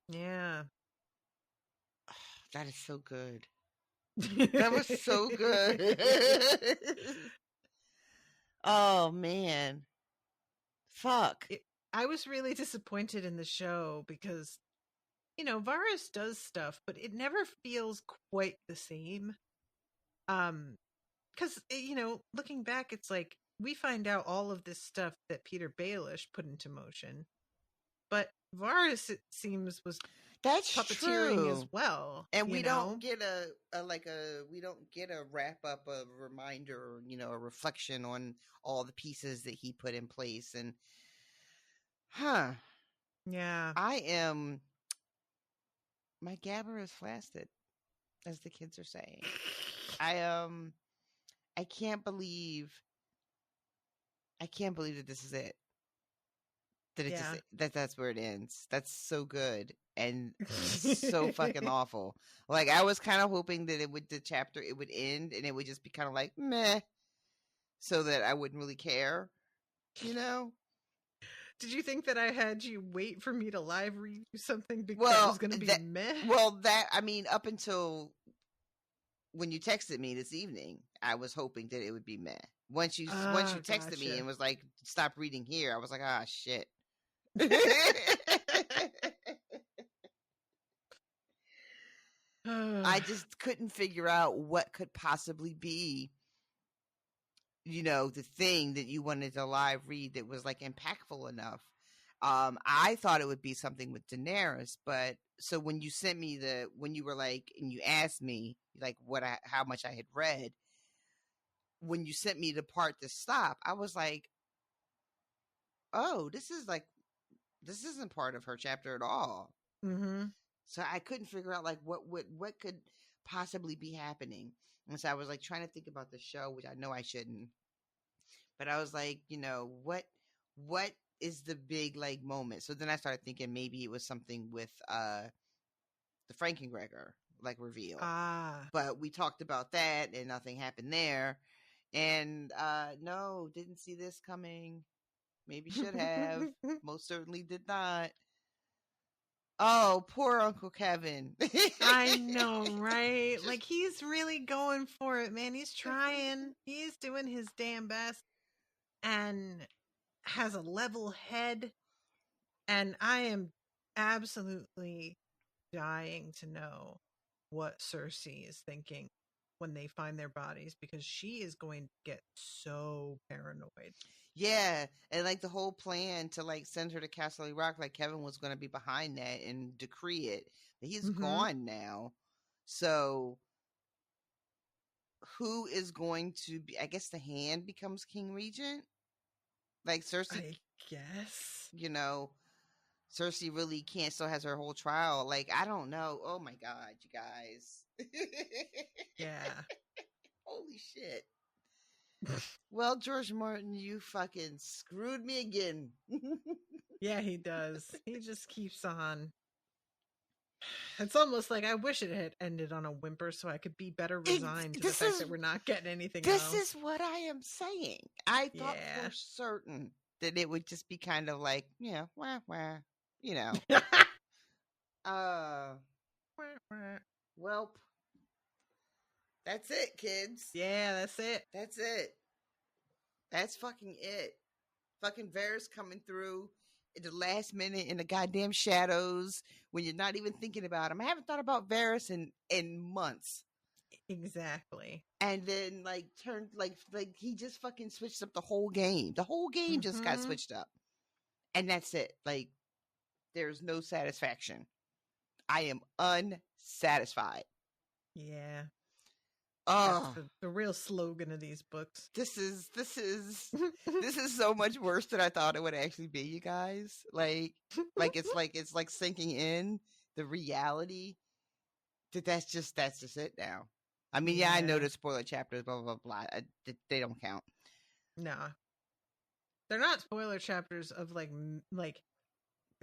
Yeah. That is so good. That was so good. Oh, man. Fuck. I was really disappointed in the show because, you know, Varys does stuff, but it never feels quite the same. Because, you know, looking back, it's like we find out all of this stuff that Peter Baelish put into motion, but Varys, it seems, was that's puppeteering true as well. And we don't get we don't get a wrap up, a reminder, you know, a reflection on all the pieces that he put in place. And yeah, my gabber is flaccid, as the kids are saying. I can't believe that this is it. That's where it ends. That's so good and so fucking awful. Like, I was kind of hoping that it would end and it would just be kind of like meh, so that I wouldn't really care, you know. Did you think that I had you wait for me to live read you something because it was going to be meh? Well, up until when you texted me this evening, I was hoping that it would be meh. Once you texted me and was like, "Stop reading here," I was like, "Ah, shit." I just couldn't figure out what could possibly be, you know, the thing that you wanted to live read that was like impactful enough. I thought it would be something with Daenerys, but so when you sent me when you were like, and you asked me like how much I had read, when you sent me the part to stop, I was like, oh, this isn't part of her chapter at all. Mm-hmm. So I couldn't figure out like what could possibly be happening. And so I was like trying to think about the show, which I know I shouldn't. But I was like, you know, what is the big like moment? So then I started thinking maybe it was something with the Frankengregor like reveal. But we talked about that and nothing happened there. And no, didn't see this coming. Maybe should have. Most certainly did not. Oh, poor Uncle Kevin. I know, right? Like, he's really going for it, man. He's trying. He's doing his damn best and has a level head. And I am absolutely dying to know what Cersei is thinking when they find their bodies, because she is going to get so paranoid. Yeah, and like the whole plan to like send her to Castle Rock, like Kevin was going to be behind that and decree it, but he's gone now. So who is going to be? I guess the Hand becomes King Regent. Like Cersei, I guess. you know, Cersei really can't. Still has her whole trial. Like I don't know. Oh my god, you guys. Yeah. Holy shit. Well, George Martin, you fucking screwed me again. Yeah, he does. He just keeps on. It's almost like I wish it had ended on a whimper so I could be better resigned to the fact that we're not getting anything else. This is what I am saying. I thought for certain that it would just be kind of like, yeah, wah, wah, you know. Welp. That's it, kids. Yeah, that's it. That's it. That's fucking it. Fucking Varys coming through at the last minute in the goddamn shadows when you're not even thinking about him. I haven't thought about Varys in months. Exactly. And then like turned like he just fucking switched up the whole game. The whole game just got switched up. And that's it. Like there's no satisfaction. I am unsatisfied. Yeah. Oh, that's the real slogan of these books. This is so much worse than I thought it would actually be, you guys. It's sinking in the reality that's just it now. I mean, yeah, I know the spoiler chapters, blah blah blah. They don't count. Nah, they're not spoiler chapters of like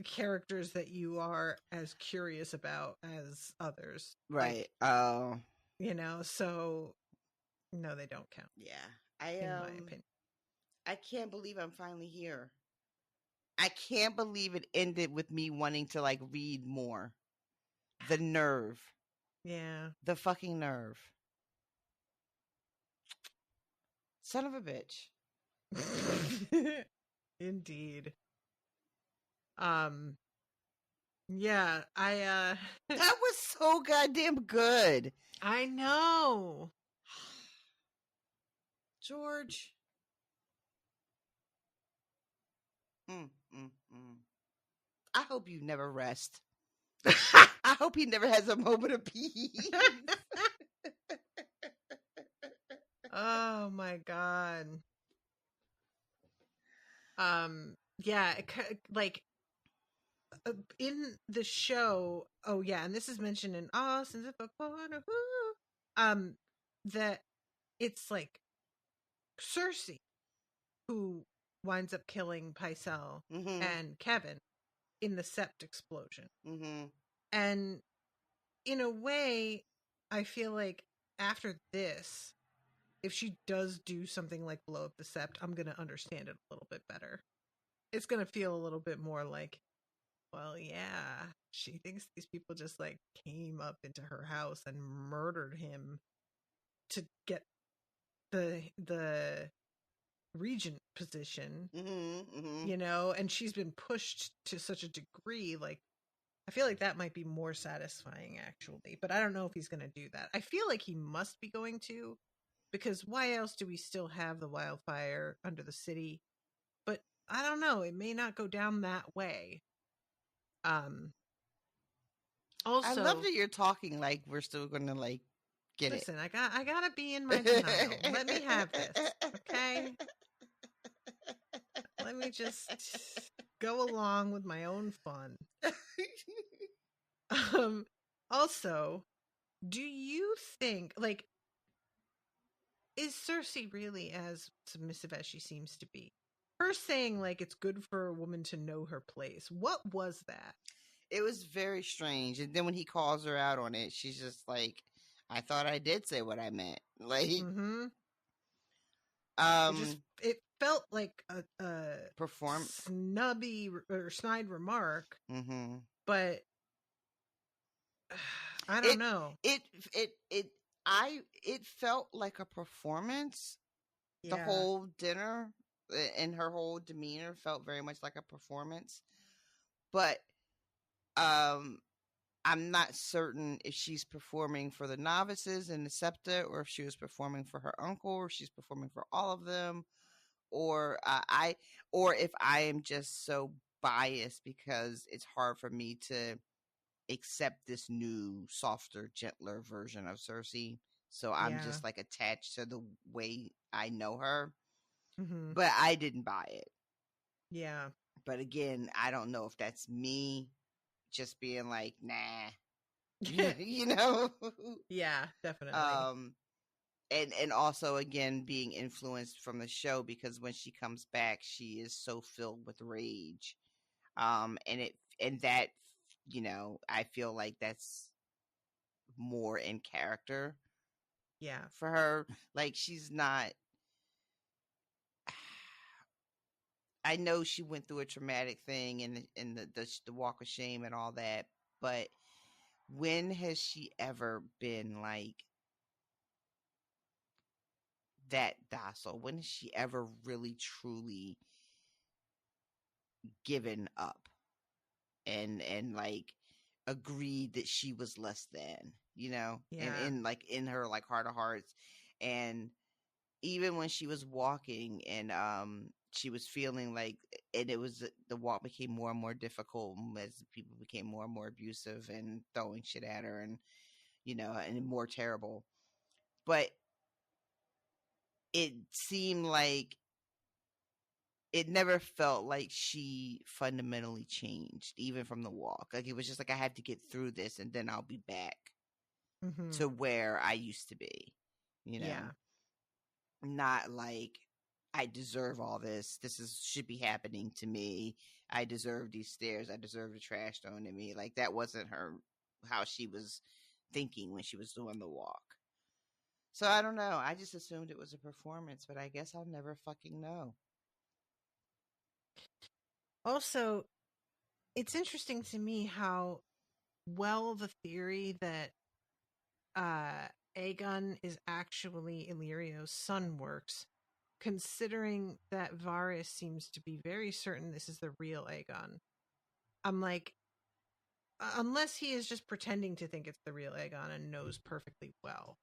characters that you are as curious about as others, right? Oh. You know, so no, they don't count. Yeah, in my opinion. I can't believe I'm finally here. I can't believe it ended with me wanting to like read more. The nerve. Yeah. The fucking nerve. Son of a bitch. Indeed. Yeah, that was so goddamn good. I know. George. I hope you never rest. I hope he never has a moment of peace. Oh my god. Yeah, like in the show. Oh yeah, and this is mentioned in since the book one. That it's like Cersei who winds up killing Pycelle and Kevin in the sept explosion. And in a way, I feel like after this, if she does do something like blow up the sept, I'm going to understand it a little bit better. It's going to feel a little bit more like, well, yeah, she thinks these people just like came up into her house and murdered him to get the regent position, you know, and she's been pushed to such a degree. Like, I feel like that might be more satisfying actually, but I don't know if he's going to do that. I feel like he must be going to, because why else do we still have the wildfire under the city? But I don't know, it may not go down that way. Also, I love that you're talking like we're still gonna like get listen, it. I gotta be in my denial. Let me have this, okay? Let me just go along with my own fun. Also, do you think, like, is Cersei really as submissive as she seems to be? Her saying, like, it's good for a woman to know her place. What was that? It was very strange. And then when he calls her out on it, she's just like, I thought I did say what I meant. Like, it felt like a snubby or snide remark. But I don't know. It felt like a performance. Yeah. The whole dinner and her whole demeanor felt very much like a performance. But I'm not certain if she's performing for the novices and the septa, or if she was performing for her uncle, or if she's performing for all of them, or or if I am just so biased because it's hard for me to accept this new, softer, gentler version of Cersei. So I'm just like attached to the way I know her. Mm-hmm. But I didn't buy it. Yeah. But again, I don't know if that's me just being like, nah. you know? Yeah, definitely. And also again being influenced from the show, because when she comes back she is so filled with rage. And that, I feel like that's more in character Yeah. for her. Like, she's not, I know she went through a traumatic thing and the walk of shame and all that, but when has she ever been like that docile? When has she ever really truly given up and like agreed that she was less than, and Yeah. like in her like heart of hearts? And even when she was walking and she was feeling like, and it was, the walk became more and more difficult as people became more and more abusive and throwing shit at her, and and more terrible. But it seemed like it never felt like she fundamentally changed, even from the walk. Like, it was just like, I have to get through this and then I'll be back Mm-hmm. to where I used to be, Yeah. Not like, I deserve all this. Should be happening to me. I deserve these stairs. I deserve the trash thrown at me. Like, that wasn't how she was thinking when she was doing the walk. So I don't know. I just assumed it was a performance, but I guess I'll never fucking know. Also, it's interesting to me how well the theory that Aegon is actually Illyrio's son works, considering that Varys seems to be very certain this is the real Aegon. I'm like, unless he is just pretending to think it's the real Aegon and knows perfectly well,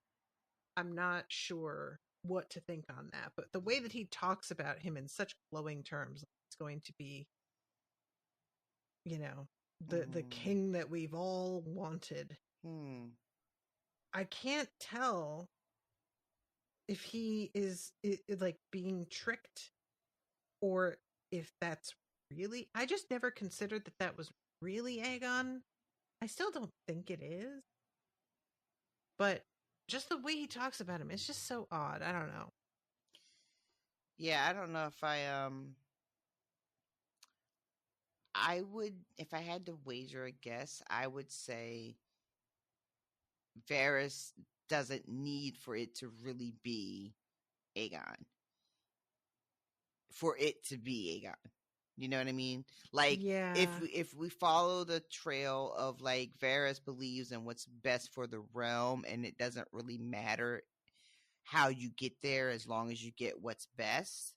I'm not sure what to think on that. But the way that he talks about him in such glowing terms, like it's going to be, the king that we've all wanted. I can't tell if he is like being tricked, or if that's really. I just never considered that was really Aegon. I still don't think it is, but just the way he talks about him, it's just so odd. I don't know. Yeah, I don't know if I would, if I had to wager a guess, I would say Varys doesn't need for it to really be Aegon. For it to be Aegon. You know what I mean? Like, Yeah. if we follow the trail of like, Varys believes in what's best for the realm, and it doesn't really matter how you get there as long as you get what's best,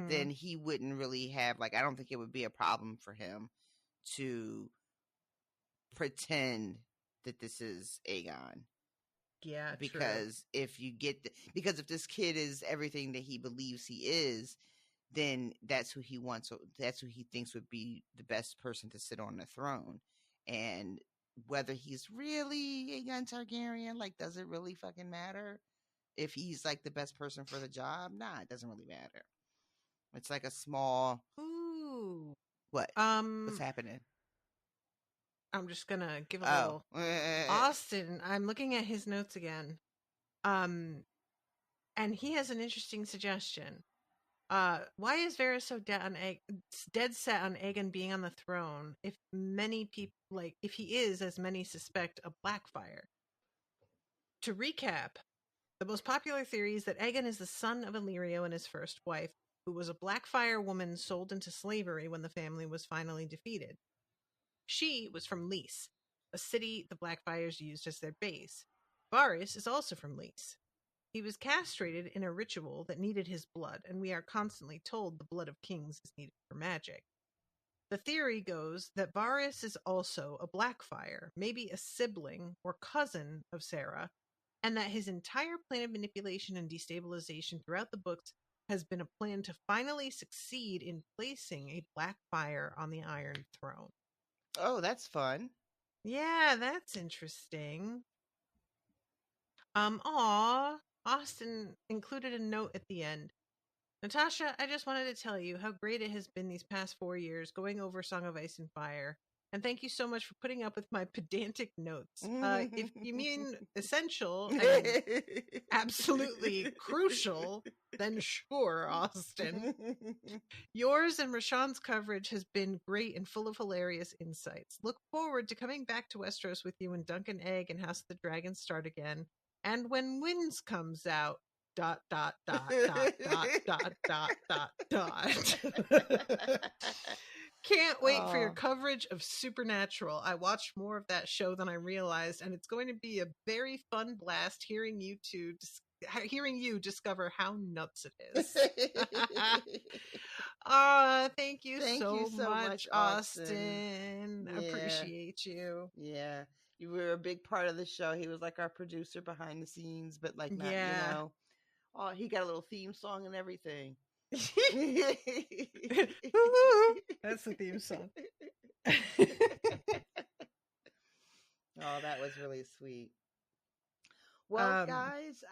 then he wouldn't really have, like, I don't think it would be a problem for him to pretend that this is Aegon. Yeah, because true. because if this kid is everything that he believes he is, then that's who he wants. That's who he thinks would be the best person to sit on the throne. And whether he's really Aegon Targaryen, like, does it really fucking matter if he's like the best person for the job? Nah, it doesn't really matter. It's like a small. Ooh. What? What's happening? I'm just gonna give a little. Austin, I'm looking at his notes again. And he has an interesting suggestion. Why is Varys so dead set on Aegon being on the throne if many people, like, if he is, as many suspect, a Blackfire? To recap, the most popular theory is that Aegon is the son of Illyrio and his first wife, who was a Blackfire woman sold into slavery when the family was finally defeated. She was from Lys, a city the Blackfires used as their base. Varys is also from Lys. He was castrated in a ritual that needed his blood, and we are constantly told the blood of kings is needed for magic. The theory goes that Varys is also a Blackfire, maybe a sibling or cousin of Sarah, and that his entire plan of manipulation and destabilization throughout the books has been a plan to finally succeed in placing a Blackfire on the Iron Throne. Oh, that's fun. Yeah, that's interesting. Austin included a note at the end. Natasha, I just wanted to tell you how great it has been these past 4 years going over Song of Ice and Fire. And thank you so much for putting up with my pedantic notes. If you mean essential and absolutely crucial, then sure, Austin. Yours and RoShawn's coverage has been great and full of hilarious insights. Look forward to coming back to Westeros with you when Duncan Egg and House of the Dragons start again. And when Winds comes out, ... Can't wait for your coverage of Supernatural. I watched more of that show than I realized, and it's going to be a very fun blast hearing you discover how nuts it is. Thank you so much, Austin. Yeah. I appreciate you. Yeah. You were a big part of the show. He was like our producer behind the scenes, but like not, Yeah. Oh, he got a little theme song and everything. That's the theme song. Oh, that was really sweet. Well, guys,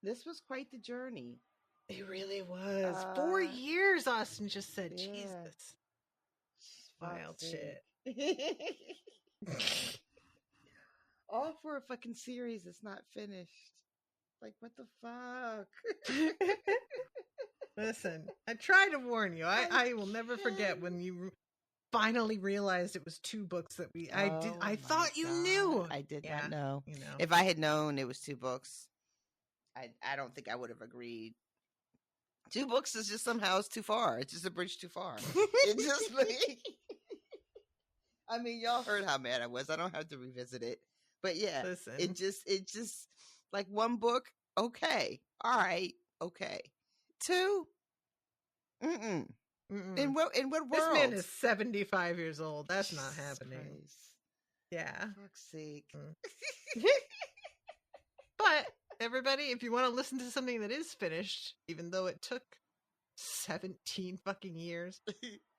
this was quite the journey. It really was. 4 years, Austin just said. Yeah. Jesus. Wild shit. All for a fucking series that's not finished. Like, what the fuck? Listen, I tried to warn you. I will never forget when you finally realized it was 2 books that I thought you knew. I did not know. You know. If I had known it was 2 books, I don't think I would have agreed. 2 books is just somehow it's too far. It's just a bridge too far. It's just like, I mean, y'all heard how mad I was. I don't have to revisit it. But yeah, listen, it just like 1 book. Okay. All right. Okay. 2. In what world? This man is 75 years old. That's Jesus not happening. Christ. Yeah. For fuck's sake. But everybody, if you want to listen to something that is finished, even though it took 17 fucking years,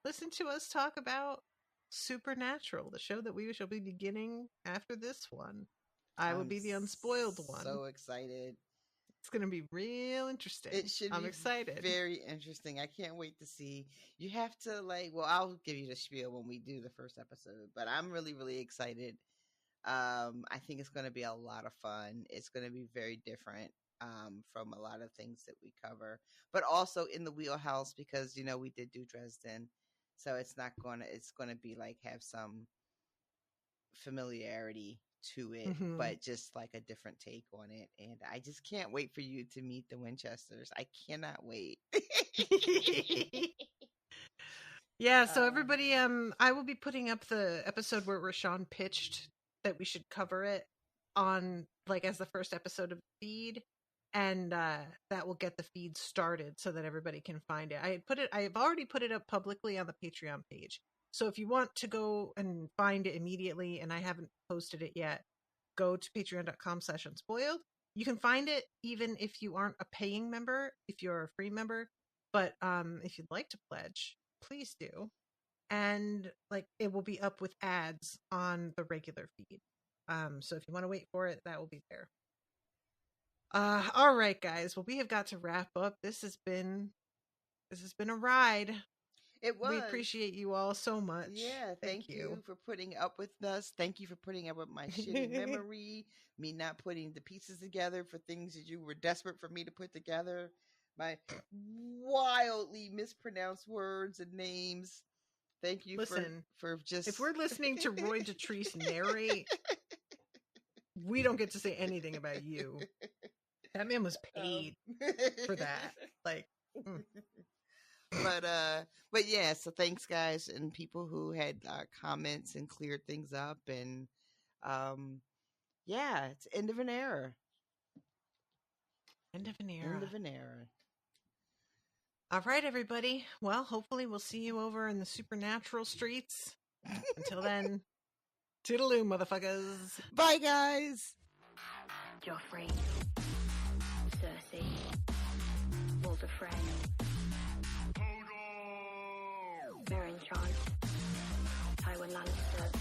listen to us talk about Supernatural, the show that we shall be beginning after this one. I will be the unspoiled one. So excited. It's going to be real interesting. It should I'm be excited. Very interesting. I can't wait to see. You have to I'll give you the spiel when we do the first episode, but I'm really, really excited. I think it's going to be a lot of fun. It's going to be very different from a lot of things that we cover, but also in the wheelhouse because, we did do Dresden. So it's going to be like have some familiarity to it, but just like a different take on it. And I just can't wait for you to meet the Winchesters. I cannot wait. Yeah, so everybody, I will be putting up the episode where RoShawn pitched that we should cover it on as the first episode of the feed, and that will get the feed started so that everybody can find it. I have already put it up publicly on the Patreon page. So if you want to go and find it immediately, and I haven't posted it yet, go to patreon.com/unspoiled. You can find it even if you aren't a paying member, if you're a free member. But if you'd like to pledge, please do. And it will be up with ads on the regular feed. So if you want to wait for it, that will be there. All right, guys. Well, we have got to wrap up. This has been a ride. It was. We appreciate you all so much. Yeah, thank you for putting up with us. Thank you for putting up with my shitty memory, me not putting the pieces together for things that you were desperate for me to put together, my wildly mispronounced words and names. Thank you for just... If we're listening to Roy Dotrice narrate, we don't get to say anything about you. That man was paid for that. But yeah, so thanks guys and people who had comments and cleared things up, and yeah, it's end of an era. End of an era. End of an era. All right, everybody. Well, hopefully we'll see you over in the supernatural streets. Until then, toodaloo, motherfuckers. Bye, guys. Joffrey, Cersei, Walder Frey, Meryn Trant, Tywin Lannister,